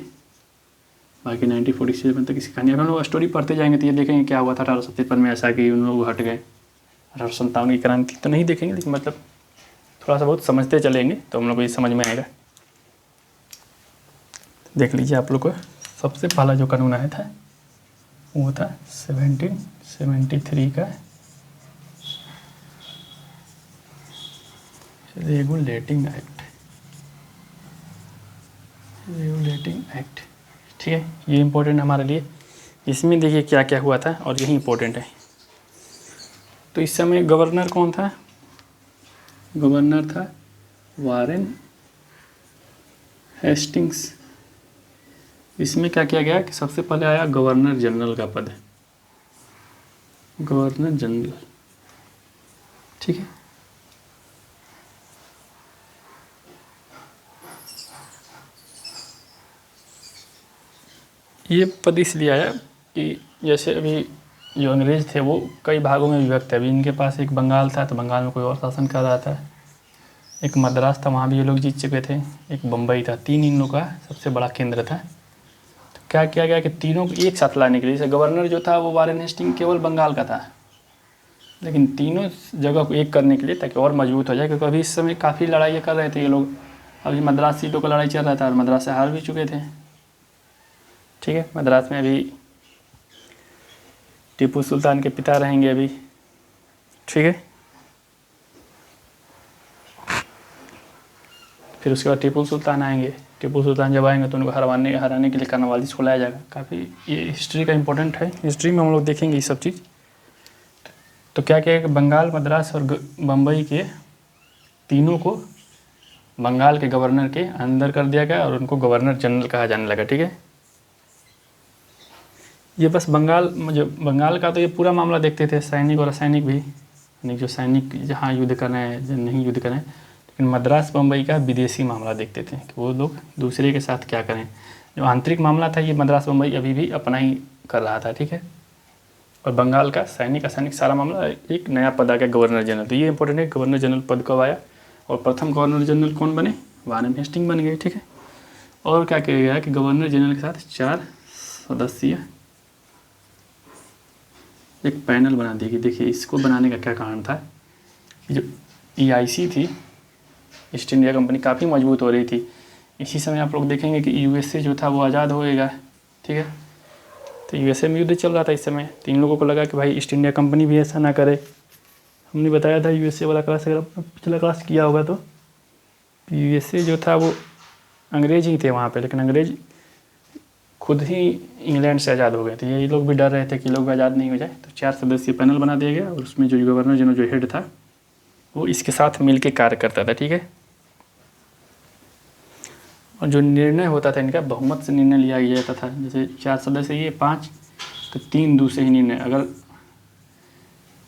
बाकी 1947 तक इसकी कहानी। हम लोग स्टोरी पढ़ते जाएंगे तो ये देखेंगे क्या हुआ था 1853 में, ऐसा कि उन लोग हट गए। 1857 की क्रांति तो नहीं देखेंगे, लेकिन मतलब थोड़ा सा बहुत समझते चलेंगे तो हम लोग को ये समझ में आएगा। देख लीजिए आप लोग को सबसे पहला जो कानून आया था वो था 1773 का रेगुलेटिंग एक्ट, ठीक है, ये इम्पोर्टेंट हमारे लिए। इसमें देखिए क्या क्या हुआ था और यही इम्पोर्टेंट है। तो इस समय गवर्नर कौन था? गवर्नर था वारेन हेस्टिंग्स। इसमें क्या किया गया कि सबसे पहले आया गवर्नर जनरल का पद, गवर्नर जनरल, ठीक है। ये पद इसलिए आया कि जैसे अभी जो अंग्रेज़ थे वो कई भागों में विभक्त थे। अभी इनके पास एक बंगाल था, तो बंगाल में कोई और शासन कर रहा था। एक मद्रास था, वहाँ भी ये लोग जीत चुके थे। एक बम्बई था। 3 इन लोगों का सबसे बड़ा केंद्र था। तो क्या किया गया कि तीनों को एक साथ लाने के लिए, जैसे गवर्नर जो था वो वारेन हेस्टिंग केवल बंगाल का था, लेकिन तीनों जगह को एक करने के लिए ताकि और मजबूत हो जाए, क्योंकि अभी इस समय काफ़ी लड़ाइयाँ कर रहे थे ये लोग। अभी मद्रास सीटों का लड़ाई चल रहा था और मद्रास से हार भी चुके थे, ठीक है। मद्रास में अभी टीपू सुल्तान के पिता रहेंगे अभी, ठीक है। फिर उसके बाद टीपू सुल्तान आएंगे। टीपू सुल्तान जब आएंगे तो उनको हराने के लिए कर्नवालिस को लाया जाएगा। काफ़ी ये हिस्ट्री का इम्पोर्टेंट है, हिस्ट्री में हम लोग देखेंगे ये सब चीज़। तो क्या किया कि बंगाल, मद्रास और बम्बई के तीनों को बंगाल के गवर्नर के अंदर कर दिया गया और उनको गवर्नर जनरल कहा जाने लगा, ठीक है। ये बस बंगाल का तो ये पूरा मामला देखते थे, सैनिक और असैनिक भी, यानी जो सैनिक जहाँ युद्ध कर रहे हैं, जो नहीं युद्ध कर रहे हैं। लेकिन मद्रास बम्बई का विदेशी मामला देखते थे कि वो लोग दूसरे के साथ क्या करें। जो आंतरिक मामला था ये मद्रास बम्बई अभी भी अपना ही कर रहा था, ठीक है। और बंगाल का सैनिक असैनिक सारा मामला, एक नया पद आ गया गवर्नर जनरल। तो ये इंपॉर्टेंट है, गवर्नर जनरल पद कब आया और प्रथम गवर्नर जनरल कौन बने? वारेन हेस्टिंग बन गए, ठीक है। और क्या किया गया कि गवर्नर जनरल के साथ 4 सदस्यीय एक पैनल बना दी गई। देखिए इसको बनाने का क्या कारण था, जो EIC थी, ईस्ट इंडिया कंपनी, काफ़ी मजबूत हो रही थी। इसी समय आप लोग देखेंगे कि USA जो था वो आज़ाद होएगा, ठीक है। तो USA में युद्ध चल रहा था इस समय। तो इन लोगों को लगा कि भाई ईस्ट इंडिया कंपनी भी ऐसा ना करे। हमने बताया था USA वाला क्लास, अगर पिछला क्लास किया होगा तो USA जो था वो अंग्रेज ही थे वहाँ पे, लेकिन अंग्रेज खुद ही इंग्लैंड से आज़ाद हो गए थे। ये लोग भी डर रहे थे कि लोग आज़ाद नहीं हो जाए। तो 4 सदस्यीय पैनल बना दिया गया और उसमें जो गवर्नर जनरल जो हेड था वो इसके साथ मिल के कार्य करता था, ठीक है। और जो निर्णय होता था इनका बहुमत से निर्णय लिया जाता था। जैसे 4 सदस्य ये 5, तो 3 दूसरे ही निर्णय।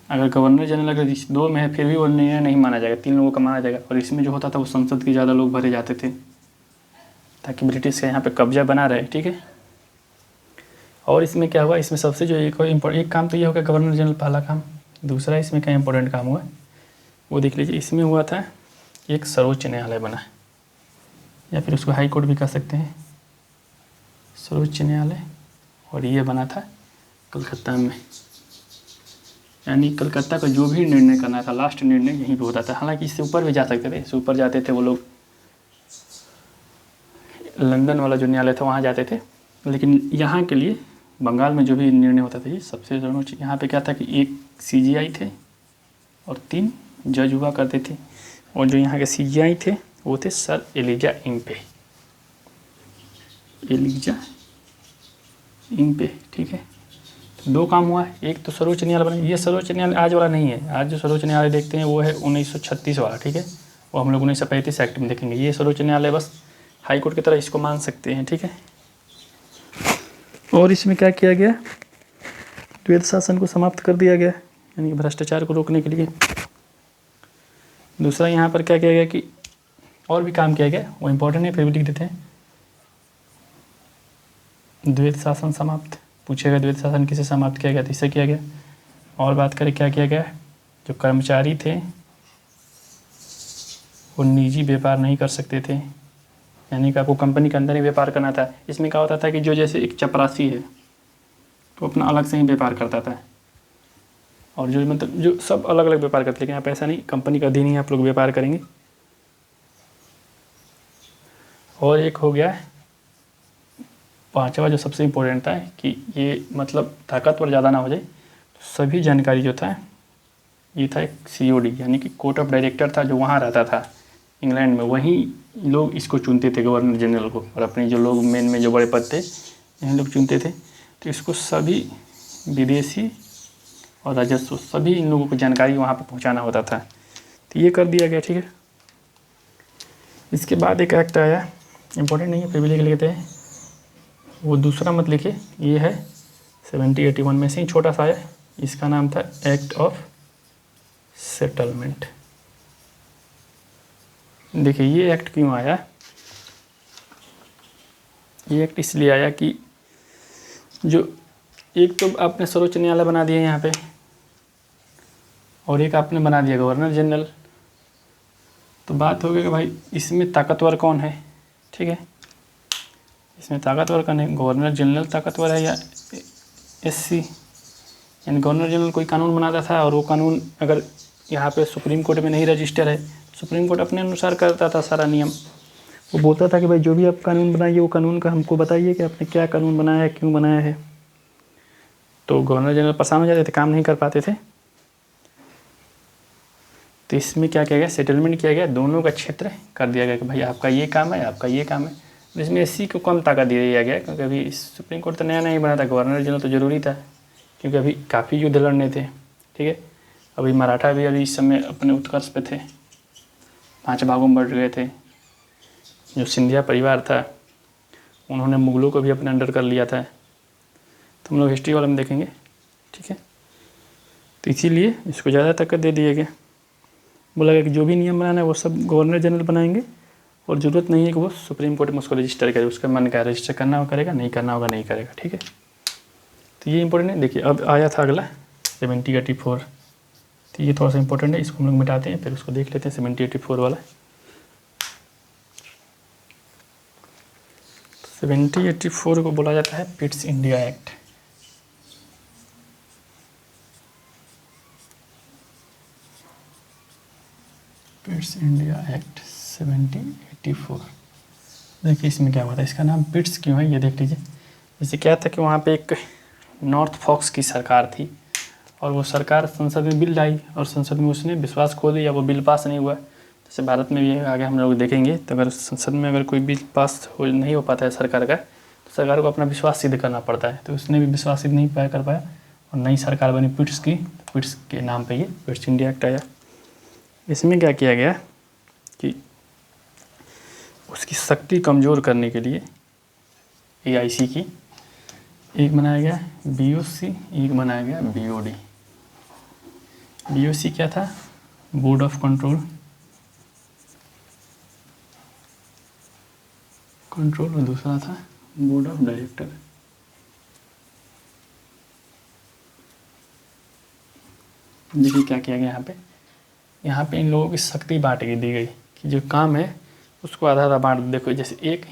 अगर गवर्नर जनरल अगर 2 में है फिर भी वो निर्णय नहीं माना जाएगा, 3 लोगों का माना जाएगा। और इसमें जो होता था वो संसद के ज़्यादा लोग भरे जाते थे ताकि ब्रिटिश के यहाँ पे कब्जा बना रहे, ठीक है। और इसमें क्या हुआ, इसमें सबसे जो एक काम तो ये हो गया गवर्नर जनरल पहला काम। दूसरा इसमें क्या इंपॉर्टेंट काम हुआ वो देख लीजिए। इसमें हुआ था एक सर्वोच्च न्यायालय बना, या फिर उसको हाई कोर्ट भी कह सकते हैं, सर्वोच्च न्यायालय। और ये बना था कलकत्ता में, यानी कलकत्ता का जो भी निर्णय करना था, लास्ट निर्णय यहीं पे होता था। हालांकि इससे ऊपर भी जा सकते थे, इससे ऊपर जाते थे वो लोग, लंदन वाला जो न्यायालय था वहाँ जाते थे। लेकिन यहाँ के लिए बंगाल में जो भी निर्णय होता था ये सबसे सर्वोच्च। यहाँ पे क्या था कि एक CGI थे और 3 जज हुआ करते थे। और जो यहाँ के CGI थे वो थे सर एलिजा इम्पे, ठीक है। तो 2 काम हुआ, एक तो सर्वोच्च न्यायालय बना। ये सर्वोच्च न्यायालय आज वाला नहीं है। आज जो सर्वोच्च न्यायालय देखते हैं वो है 1936 वाला, ठीक है। वो हम लोग 1935 एक्ट में देखेंगे। ये सर्वोच्च न्यायालय बस हाई कोर्ट की तरह इसको मान सकते हैं, ठीक है। और इसमें क्या किया गया, द्वैध शासन को समाप्त कर दिया गया, यानी भ्रष्टाचार को रोकने के लिए। दूसरा यहाँ पर क्या किया गया कि और भी काम किया गया, वो इम्पोर्टेंट है, फिर भी लिख देते हैं। द्वैध शासन समाप्त पूछेगा, द्वैध शासन किसे समाप्त किया गया, तो इससे किया गया। और बात करें क्या किया गया, जो कर्मचारी थे वो निजी व्यापार नहीं कर सकते थे, यानी कि आपको कंपनी के अंदर ही व्यापार करना था। इसमें क्या होता था कि जो जैसे एक चपरासी है तो अपना अलग से ही व्यापार करता था, और जो मतलब जो सब अलग अलग व्यापार करते, लेकिन आप ऐसा नहीं, कंपनी का अधीन ही आप लोग व्यापार करेंगे। और एक हो गया 5वां जो सबसे इम्पोर्टेंट था कि ये मतलब ताकतवर ज़्यादा ना हो जाए, तो सभी जानकारी जो था ये था एक COD, यानी कि कोर्ट ऑफ डायरेक्टर था जो वहाँ रहता था। इंग्लैंड में, वहीं लोग इसको चुनते थे गवर्नर जनरल को, और अपने जो लोग मेन में जो बड़े पद थे यहीं लोग चुनते थे। तो इसको सभी विदेशी और राजस्व सभी इन लोगों को जानकारी वहाँ पर पहुँचाना होता था। तो ये कर दिया गया, ठीक है। इसके बाद एक एक्ट आया, इम्पोर्टेंट नहीं है फिर भी लिख लेते हैं, वो दूसरा मत लिखिए, ये है 1781 में से ही छोटा सा आया, इसका नाम था एक्ट ऑफ सेटलमेंट। देखिए ये एक्ट क्यों आया, ये एक्ट इसलिए आया कि जो एक तो आपने सर्वोच्च न्यायालय बना दिया यहाँ पे, और एक आपने बना दिया गवर्नर जनरल। तो बात हो गई कि भाई इसमें ताकतवर कौन है, ठीक है। इसमें ताकतवर कौन है, गवर्नर जनरल ताकतवर है या एससी, यानी गवर्नर जनरल कोई कानून बनाता था और वो कानून अगर यहाँ पे सुप्रीम कोर्ट में नहीं रजिस्टर है, सुप्रीम कोर्ट अपने अनुसार करता था सारा नियम। वो बोलता था कि भाई जो भी आप कानून बनाइए वो कानून का हमको बताइए कि आपने क्या कानून बनाया है, क्यों बनाया है। तो गवर्नर जनरल परेशान हो जाते थे, काम नहीं कर पाते थे। तो इसमें क्या किया गया, सेटलमेंट किया गया, दोनों का क्षेत्र कर दिया गया कि भाई आपका ये काम है, आपका ये काम है। इसमें एससी को कम ताकत दे दिया गया, क्योंकि अभी सुप्रीम कोर्ट तो नया नहीं बना था, गवर्नर जनरल तो ज़रूरी था, क्योंकि अभी काफ़ी युद्ध लड़ने थे, ठीक है। अभी मराठा भी अभी इस समय अपने उत्कर्ष पे थे, 5 भागों में बढ़ गए थे। जो सिंधिया परिवार था उन्होंने मुगलों को भी अपने अंडर कर लिया था, तो हम लोग हिस्ट्री वाले में देखेंगे, ठीक है। तो इसीलिए इसको ज़्यादा ताकत दे दिया गया, बोला गया कि जो भी नियम बनाना है वो सब गवर्नर जनरल बनाएंगे, और ज़रूरत नहीं है कि वो सुप्रीम कोर्ट में उसको रजिस्टर करे, उसका मन का रजिस्टर करना हो करेगा, नहीं करना होगा नहीं करेगा, ठीक है। तो ये इंपॉर्टेंट है। देखिए अब आया था अगला 1784, तो ये थोड़ा सा इंपॉर्टेंट है, इसको हम लोग मिटाते हैं, फिर उसको देख लेते हैं 1784 वाला। 1784 को बोला जाता है Pitt's India act. Pitt's India act 1784। देखिए इसमें क्या हुआ था, इसका नाम पिट्स क्यों है ये देख लीजिए। जैसे क्या था कि वहाँ पे एक नॉर्थ फॉक्स की सरकार थी, और वो सरकार संसद में बिल लाई और संसद में उसने विश्वास खो दिया, वो बिल पास नहीं हुआ। जैसे भारत में भी आगे हम लोग देखेंगे, तो अगर संसद में अगर कोई बिल पास नहीं हो पाता है सरकार का, तो सरकार को अपना विश्वास सिद्ध करना पड़ता है। तो उसने भी विश्वास सिद्ध नहीं कर पाया, और नई सरकार बनी पिट्स की, तो पिट्स के नाम पर ये पिट्स इंडिया एक्ट आया। इसमें क्या किया गया कि उसकी शक्ति कमज़ोर करने के लिए AIC की एक बनाया गया BOC, एक बनाया गया BOD। BOC क्या था, बोर्ड ऑफ कंट्रोल, और दूसरा था बोर्ड ऑफ डायरेक्टर। देखिए क्या किया गया यहाँ पे इन लोगों की शक्ति बांट दी गई कि जो काम है उसको आधा आधा बांट। देखो जैसे एक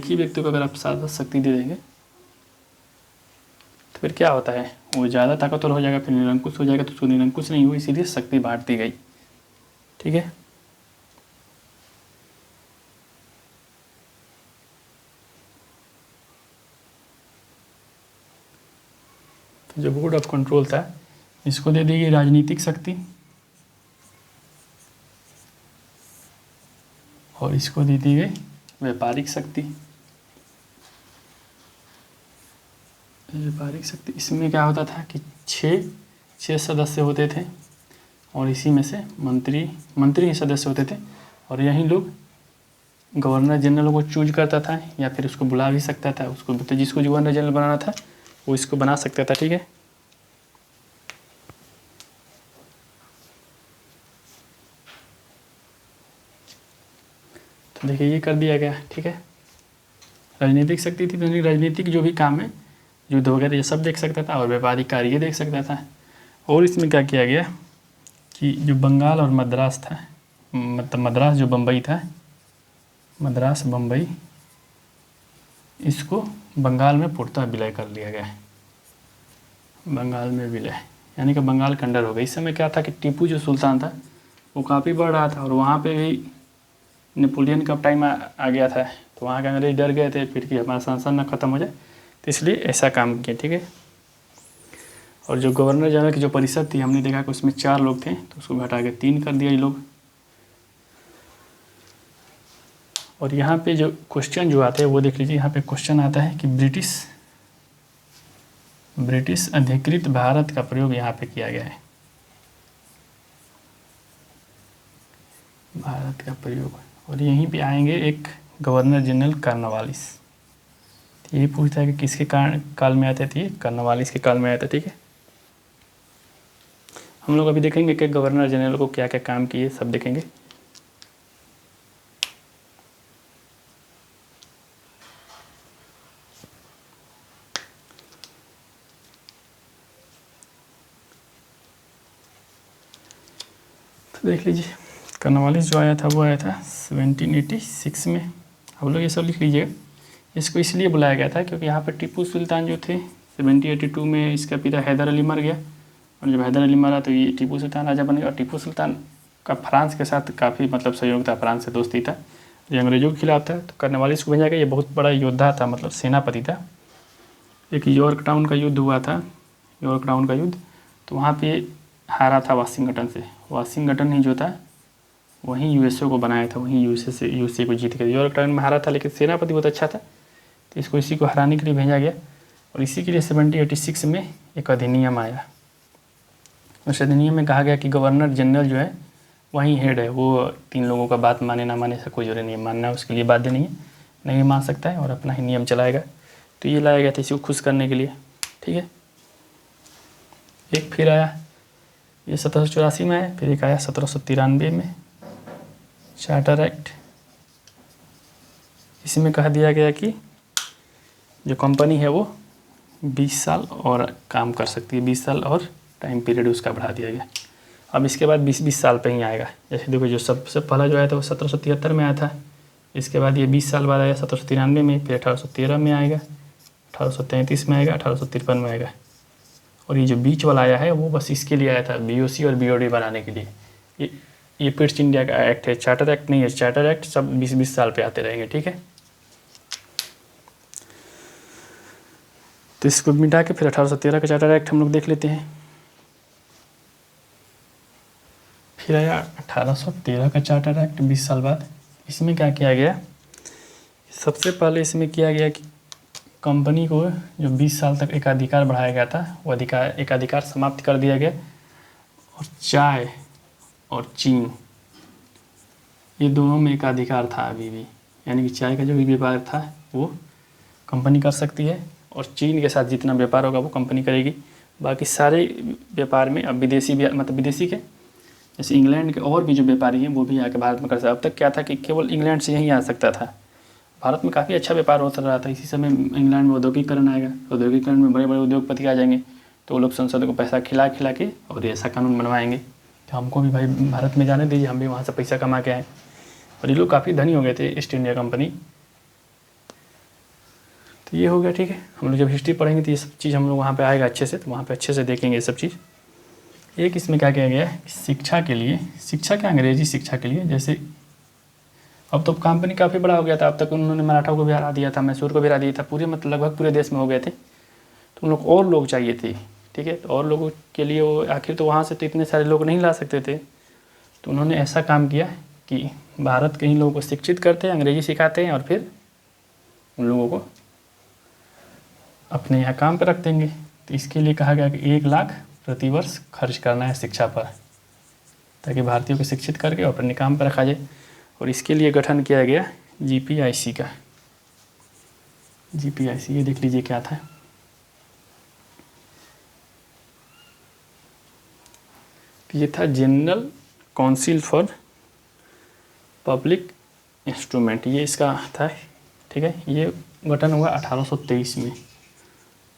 ही व्यक्ति को अगर आप ज़्यादा शक्ति दे देंगे तो फिर क्या होता है, वो ज़्यादा ताकतवर हो जाएगा, फिर निरंकुश हो जाएगा। तो उसको निरंकुश नहीं हुई, इसीलिए शक्ति बांट दी गई, ठीक है। तो जो बोर्ड ऑफ कंट्रोल था इसको दे दी गई राजनीतिक शक्ति, और इसको दे दी गई व्यापारिक शक्ति। इसमें क्या होता था कि 6 सदस्य होते थे, और इसी में से मंत्री ही सदस्य होते थे, और यही लोग गवर्नर जनरल को चूज करता था, या फिर उसको बुला भी सकता था, उसको तो जिसको गवर्नर जनरल बनाना था वो इसको बना सकता था, ठीक है। तो देखिए ये कर दिया गया, ठीक है। राजनीतिक शक्ति थी, तो राजनीतिक जो भी काम है, युद्ध वगैरह ये सब देख सकता था, और व्यापारिक कार्य ये देख सकता था। और इसमें क्या किया गया कि जो बंगाल और मद्रास था, मतलब मद्रास जो बम्बई था, मद्रास बम्बई, इसको बंगाल में पूर्णतः विलय कर लिया गया। बंगाल में विलय यानी कि बंगाल के अंडर हो गई। इस समय क्या था कि टीपू जो सुल्तान था वो काफ़ी बढ़ रहा था, और वहाँ पे भी नेपोलियन का टाइम आ गया था, तो वहाँ के अंग्रेज डर गए थे फिर कि हमारा शासन ना ख़त्म हो जाए, तो इसलिए ऐसा काम किया, ठीक है। और जो गवर्नर जनरल की जो परिषद थी, हमने देखा कि उसमें 4 लोग थे, तो उसको घटा के 3 कर दिया ये लोग। और यहाँ पे जो क्वेश्चन जो आते हैं वो देख लीजिए। यहाँ पे क्वेश्चन आता है कि ब्रिटिश अधिकृत भारत का प्रयोग यहाँ पे किया गया है, भारत का प्रयोग। और यहीं पे आएंगे एक गवर्नर जनरल कॉर्नवालिस। ये पूछता है कि किसके काल में आते थे, कॉर्नवालिस के काल में आया था। ठीक है, हम लोग अभी देखेंगे कि गवर्नर जनरल को क्या क्या काम किए, सब देखेंगे। तो देख लीजिए, कॉर्नवालिस जो आया था वो आया था 1786 में। आप लोग ये सब लिख लीजिएगा। इसको इसलिए बुलाया गया था क्योंकि यहाँ पर टीपू सुल्तान जो थे 1782 में इसका पिता हैदर अली मर गया, और जब हैदर अली मरा तो ये टीपू सुल्तान राजा बन गया। और टीपू सुल्तान का फ्रांस के साथ काफ़ी मतलब सहयोग था, फ्रांस से दोस्ती था, ये अंग्रेजों के खिलाफ था। तो कॉर्नवालिस को भेजा गया। ये बहुत बड़ा योद्धा था, मतलब सेनापति था। एक यॉर्क टाउन का युद्ध हुआ था, यॉर्क टाउन का युद्ध, तो वहाँ पे हारा था वाशिंगटन से। वाशिंगटन ही जो था वहीं यूएसए को बनाया था, वहीं यूएसए को जीत गया। यॉर्क टाउन में हारा था, लेकिन सेनापति बहुत अच्छा था, तो इसको इसी को हराने के लिए भेजा गया। और इसी के लिए 1786 में एक अधिनियम आया। उस अधिनियम में कहा गया कि गवर्नर जनरल जो है वहीं हेड है, वो 3 लोगों का बात माने ना माने से कोई जरूरी नहीं है, मानना उसके लिए बाध्य नहीं है, नहीं मान सकता है और अपना ही नियम चलाएगा। तो ये लाया गया था इसी को खुश करने के लिए। ठीक है, एक फिर आया, ये 1784 में आया, फिर एक आया 1793 में चार्टर एक्ट। इसमें कहा दिया गया कि जो कंपनी है वो 20 साल और काम कर सकती है, 20 साल और टाइम पीरियड उसका बढ़ा दिया गया। अब इसके बाद 20-20 साल पे ही आएगा। जैसे देखो, जो सबसे पहला जो आया था वो 1773 में आया था, इसके बाद ये 20 साल बाद आया 1793 में, फिर 1813 में आएगा, 1833 में आएगा, 1853 में आएगा। और ये जो बीच वाला आया है वो बस इसके लिए आया था, बीओसी और बीओडी बनाने के लिए। ये ब्रिटिश इंडिया का एक्ट है, चार्टर एक्ट नहीं है। चार्टर एक्ट सब 20-20 साल पे आते रहेंगे। ठीक है, तो इसको मिटा के फिर 1813 का चार्टर एक्ट हम लोग देख लेते हैं। फिर आया 1813 का चार्टर एक्ट 20 साल बाद। इसमें क्या किया गया, सबसे पहले इसमें किया गया कि कंपनी को जो 20 साल तक एकाधिकार बढ़ाया गया था वो एकाधिकार समाप्त कर दिया गया। और चाय और चीन ये दोनों में एकाधिकार था अभी भी, यानी कि चाय का जो भी व्यापार था वो कंपनी कर सकती है, और चीन के साथ जितना व्यापार होगा वो कंपनी करेगी। बाकी सारे व्यापार में अब विदेशी भी, मतलब विदेशी के जैसे इंग्लैंड के और भी जो व्यापारी हैं वो भी आके भारत में कर सकते। अब तक क्या था कि केवल इंग्लैंड से यहीं आ सकता था। भारत में काफ़ी अच्छा व्यापार होता रहा था। इसी समय इंग्लैंड में औद्योगिकरण आएगा, औद्योगिकरण में बड़े बड़े उद्योगपति आ जाएंगे, तो वो लोग संसद को पैसा खिला के और ऐसा कानून बनवाएंगे कि हमको भी भाई भारत में जाने दीजिए, हम भी वहाँ से पैसा कमा के आएँ। और ये लोग काफ़ी धनी हो गए थे, ईस्ट इंडिया कंपनी। तो ये हो गया। ठीक है, हम लोग जब हिस्ट्री पढ़ेंगे तो ये सब चीज़ हम लोग वहाँ पे आएगा अच्छे से, तो वहाँ पे अच्छे से देखेंगे ये सब चीज़। एक इसमें क्या किया गया है, शिक्षा के लिए, शिक्षा क्या, अंग्रेजी शिक्षा के लिए। जैसे अब तो कंपनी काफ़ी बड़ा हो गया था, अब तक उन्होंने मराठा को भी हरा दिया था, मैसूर को भी हरा दिया था, पूरे मतलब लगभग पूरे देश में हो गए थे। तो उन लोग और लोग चाहिए थे। ठीक है, तो और लोगों के लिए वो आखिर तो वहाँ से तो इतने सारे लोग नहीं ला सकते थे, तो उन्होंने ऐसा काम किया कि भारत के ही लोगों को शिक्षित करते हैं, अंग्रेजी सिखाते हैं, और फिर उन लोगों को अपने यहाँ काम पर रख देंगे। तो इसके लिए कहा गया कि 1 लाख प्रतिवर्ष खर्च करना है शिक्षा पर, ताकि भारतीयों को शिक्षित करके और अपने काम पर रखा जाए। और इसके लिए गठन किया गया जीपीआईसी का। जीपीआईसी ये देख लीजिए क्या था। ये था general council for public instrument, ये इसका था। ठीक है, ये गठन हुआ 1823 में,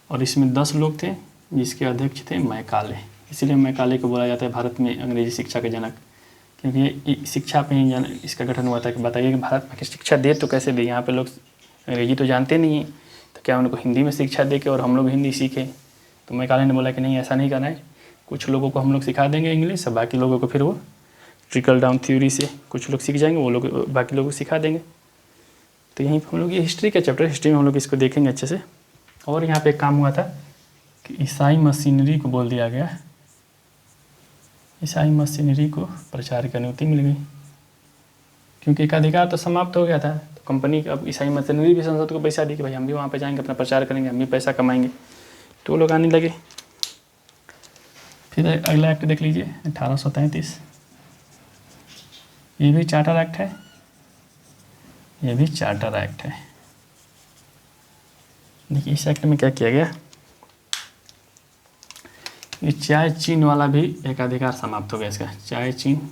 और इसमें 10 लोग थे जिसके अध्यक्ष थे मैकाले। इसीलिए मैकाले को बोला जाता है भारत में अंग्रेजी शिक्षा के जनक, क्योंकि ये शिक्षा पे ही इसका गठन हुआ था। कि बताइए कि भारत में शिक्षा दे तो कैसे दे, यहाँ पे लोग अंग्रेजी तो जानते नहीं हैं, तो क्या उनको हिंदी में शिक्षा दे के और हम लोग हिंदी सीखें। तो मैकाले ने बोला कि नहीं, ऐसा नहीं करना है, कुछ लोगों को हम लोग सिखा देंगे इंग्लिश, और बाकी लोगों को फिर वो ट्रिकल डाउन थ्योरी से कुछ लोग सीख जाएंगे, वो लोग बाकी लोगों को सिखा देंगे। तो यहीं पर हम लोग ये हिस्ट्री का चैप्टर, हिस्ट्री में हम लोग इसको देखेंगे अच्छे से। और यहाँ पे एक काम हुआ था कि ईसाई मशीनरी को बोल दिया गया, ईसाई मशीनरी को प्रचार की अनुमति मिल गई। क्योंकि एकाधिकार तो समाप्त हो गया था। तो कंपनी अब ईसाई मशीनरी भी संसद को पैसा दी कि भाई हम भी वहाँ पे जाएंगे, अपना प्रचार करेंगे, हम भी पैसा कमाएंगे, तो लोग आने लगे। फिर अगला एक्ट देख लीजिए 1833, ये भी चार्टर एक्ट है, ये भी चार्टर एक्ट है। देखिए इस एक्ट में क्या किया गया, ये चाय चीन वाला भी एकाधिकार समाप्त हो गया। इसका चाय चीन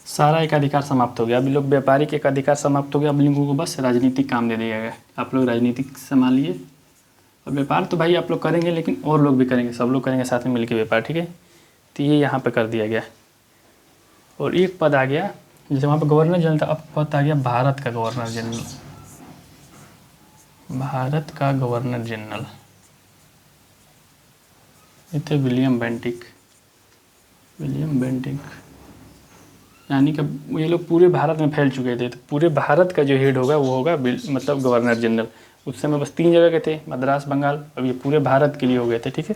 सारा एकाधिकार समाप्त हो गया। अभी लोग व्यापारिक एकाधिकार समाप्त हो गया। अब लोगों को बस राजनीतिक काम दे दिया गया, आप लोग राजनीतिक संभालिए। और व्यापार तो भाई आप लोग करेंगे, लेकिन और लोग भी करेंगे, सब लोग करेंगे साथ में मिलकर व्यापार, ठीक है। तो ये यहाँ पर कर दिया गया। और एक पद आ गया, जैसे वहाँ पर गवर्नर जनरल था, अब पद आ गया भारत का गवर्नर जनरल। भारत का गवर्नर जनरल ये थे विलियम बेंटिक। विलियम बेंटिक यानी कि ये लोग पूरे भारत में फैल चुके थे, तो पूरे भारत का जो हेड होगा वो होगा मतलब गवर्नर जनरल। उस समय बस 3 जगह के थे, मद्रास, बंगाल। अब ये पूरे भारत के लिए हो गए थे, ठीक है।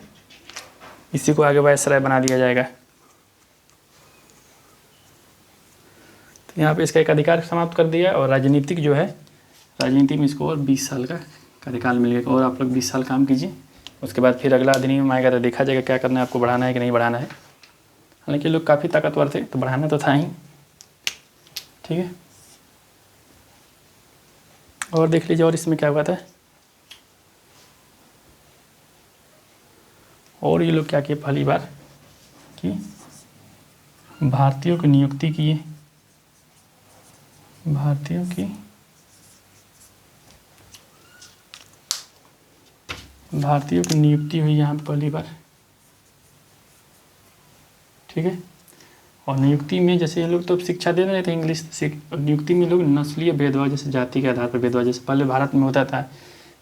इसी को आगे वायसराय बना दिया जाएगा। तो यहाँ पे इसका एक अधिकार समाप्त कर दिया। और राजनीतिक जो है, राजनीति में इसको और 20 साल का कार्यकाल मिल गया। और आप लोग 20 साल काम कीजिए, उसके बाद फिर अगला अधिनियम आएगा तो देखा जाएगा क्या करना है, आपको बढ़ाना है कि नहीं बढ़ाना है। हालांकि लोग काफ़ी ताकतवर थे तो बढ़ाना तो था ही, ठीक है। और देख लीजिए और इसमें क्या हुआ था। और ये लोग क्या किए, पहली बार कि भारतीयों की नियुक्ति किए, भारतीयों की नियुक्ति हुई यहाँ पर पहली बार, ठीक है। और नियुक्ति में जैसे ये लोग तो शिक्षा दे रहे थे इंग्लिश, नियुक्ति में लोग नस्लीय भेदभाव, जैसे जाति के आधार पर भेदभाव, जैसे पहले भारत में होता था।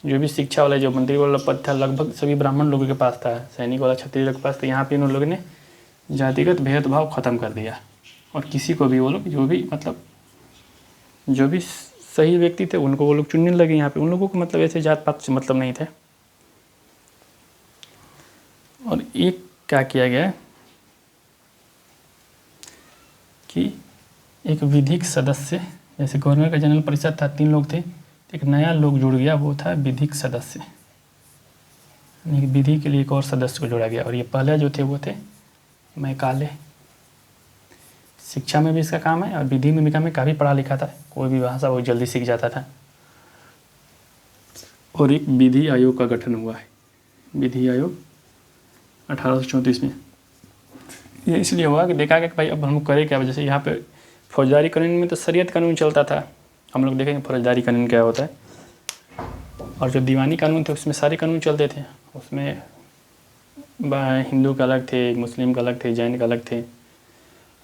जो भी शिक्षा वाला, जो मंत्री वाला पद था, लगभग सभी ब्राह्मण लोगों के पास था, सैनिक वाला क्षत्रिय लोगों के पास। तो यहाँ पे उन लोगों ने जातिगत भेदभाव ख़त्म कर दिया। और किसी को भी वो लोग जो भी मतलब जो भी सही व्यक्ति थे उनको वो लोग चुनने लगे। यहाँ पे उन लोगों को मतलब ऐसे जात पात से मतलब नहीं थे। और एक क्या किया गया कि एक विधिक सदस्य, जैसे गवर्नर का जनरल परिषद था, 3 लोग थे, एक नया लोग जुड़ गया, वो था विधिक सदस्य। यानी विधि के लिए एक और सदस्य को जोड़ा गया। और ये पहले जो थे वो थे मैकाले। शिक्षा में भी इसका काम है और विधि में भी काम है। काफ़ी पढ़ा लिखा था, कोई भी भाषा वो जल्दी सीख जाता था। और एक विधि आयोग का गठन हुआ है, विधि आयोग 1834 में। ये इसलिए हुआ कि देखा गया कि भाई अब हम लोग करें क्या। जैसे यहाँ पे फौजदारी कानून में तो शरीयत कानून चलता था, हम लोग देखेंगे फौजदारी कानून क्या होता है। और जो दीवानी कानून थे उसमें सारे कानून चलते थे। उसमें हिंदू का अलग थे, मुस्लिम का अलग थे, जैन का अलग थे।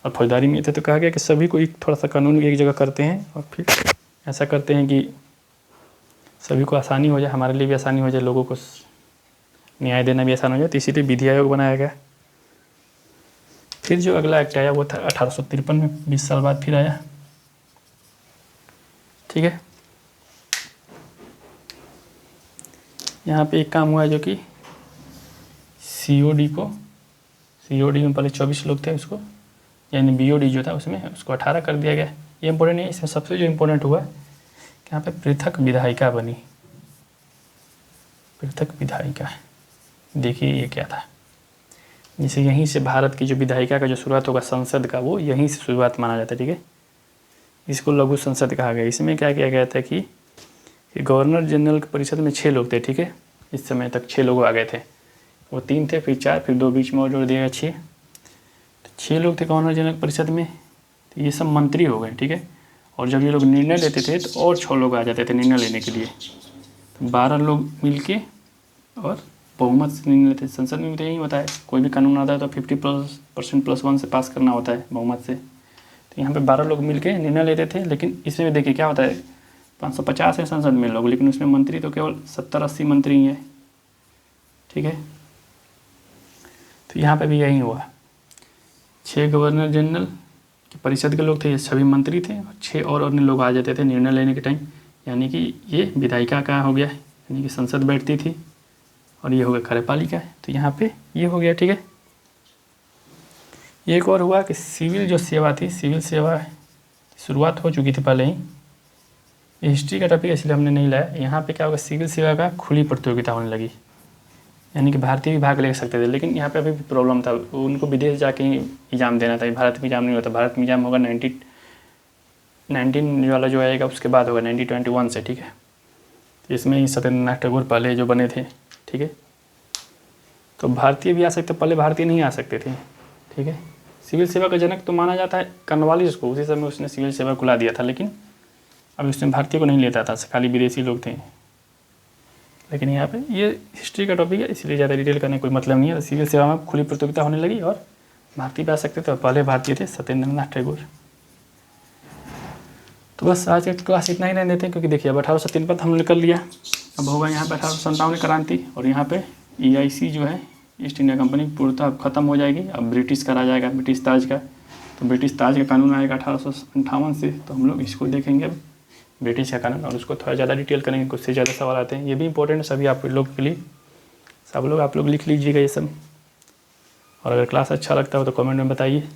और फौजदारी में थे तो कहा गया कि सभी को एक थोड़ा सा कानून एक जगह करते हैं और फिर ऐसा करते हैं कि सभी को आसानी हो जाए, हमारे लिए भी आसानी हो जाए, लोगों को न्याय देना भी आसान हो जाए। तो इसीलिए विधि आयोग बनाया गया। फिर जो अगला एक्ट आया वो था 1853 में, 20 साल बाद फिर आया, ठीक है। यहाँ पे एक काम हुआ जो कि COD में पहले 24 लोग थे, उसको यानी BOD जो था उसमें उसको 18 कर दिया गया। ये इम्पोर्टेंट है। इसमें सबसे जो इम्पोर्टेंट हुआ कि यहाँ पे पृथक विधायिका बनी, पृथक विधायिका। देखिए ये क्या था, जैसे यहीं से भारत की जो विधायिका का जो शुरुआत होगा संसद का, वो यहीं से शुरुआत माना जाता है, ठीक है। इसको लघु संसद कहा गया। इसमें क्या किया गया था कि गवर्नर जनरल की परिषद में 6 लोग थे, ठीक है। इस समय तक 6 लोग आ गए थे, वो 3 थे, फिर 4, फिर 2 बीच में और जोड़ दिया गया 6। तो 6 लोग थे गवर्नर जनरल परिषद में। तो ये सब मंत्री हो गए, ठीक है। और जब ये लोग निर्णय लेते थे तो और 6 लोग आ जाते थे निर्णय लेने के लिए। तो 12 लोग मिल के और बहुमत से निर्णय लेते। संसद में भी तो यही होता है, कोई भी कानून आता है तो 50% +1 से पास करना होता है बहुमत से। तो यहाँ पे 12 लोग मिल के निर्णय लेते थे। लेकिन इसमें देखिए क्या होता है, 550 है संसद में लोग, लेकिन उसमें मंत्री तो केवल 70-80 मंत्री ही हैं, ठीक है। तो यहाँ पे भी यही हुआ, 6 गवर्नर जनरल की परिषद के लोग थे, ये सभी मंत्री थे, और 6 और अन्य लोग आ जाते थे निर्णय लेने के टाइम। यानी कि ये विधायिका का हो गया, यानी कि संसद बैठती थी, और ये हो गया कार्यपालिका। तो यहाँ पे ये हो गया, ठीक है। एक और हुआ कि सिविल जो सेवा थी, सिविल सेवा शुरुआत हो चुकी थी पहले ही। ये हिस्ट्री का टॉपिक इसलिए हमने नहीं लाया। यहाँ पे क्या होगा, सिविल सेवा का खुली प्रतियोगिता होने लगी, यानी कि भारतीय भी भाग ले सकते थे। लेकिन यहाँ पे अभी प्रॉब्लम था, उनको विदेश जाके ही एग्ज़ाम देना था, भारत में एग्ज़ाम नहीं होता। भारत में एग्ज़ाम होगा 1919 वाला जो आएगा उसके बाद होगा 1921 से, ठीक है। इसमें ही सत्येंद्रनाथ टैगोर पहले जो बने थे, ठीक है। तो भारतीय भी आ सकते, पहले भारतीय नहीं आ सकते थे, ठीक है। सिविल सेवा का जनक तो माना जाता है कर्नवालिस को, उसी समय उसने सिविल सेवा खुला दिया था। लेकिन अब उसने भारतीय को नहीं लेता था, खाली विदेशी लोग थे। लेकिन यहाँ पे ये हिस्ट्री का टॉपिक है, इसलिए ज़्यादा डिटेल करने कोई मतलब नहीं है। सिविल सेवा में खुली प्रतियोगिता होने लगी और भारतीय भी आ सकते थे, और पहले भारतीय थे सत्येंद्रनाथ टैगोर। तो बस आज का क्लास इतना ही रहने देते हैं, क्योंकि देखिए अब 1853 हमने कर लिया। अब होगा यहाँ पे 1857 क्रांति, और यहाँ पे EIC जो है ईस्ट इंडिया कंपनी पूर्णतः ख़त्म हो जाएगी। अब ब्रिटिश का राज आएगा, ब्रिटिश ताज का। तो ब्रिटिश ताज का कानून आएगा 1858 से। तो हम लोग इसको देखेंगे अब, ब्रिटिश का कानून, और उसको थोड़ा ज़्यादा डिटेल करेंगे, कुछ से ज़्यादा सवाल आते हैं। ये भी इंपॉर्टेंट है सभी आप लोग के लिए, सब लोग आप लोग लिख लीजिएगा ये सब। और अगर क्लास अच्छा लगता हो तो कमेंट में बताइए।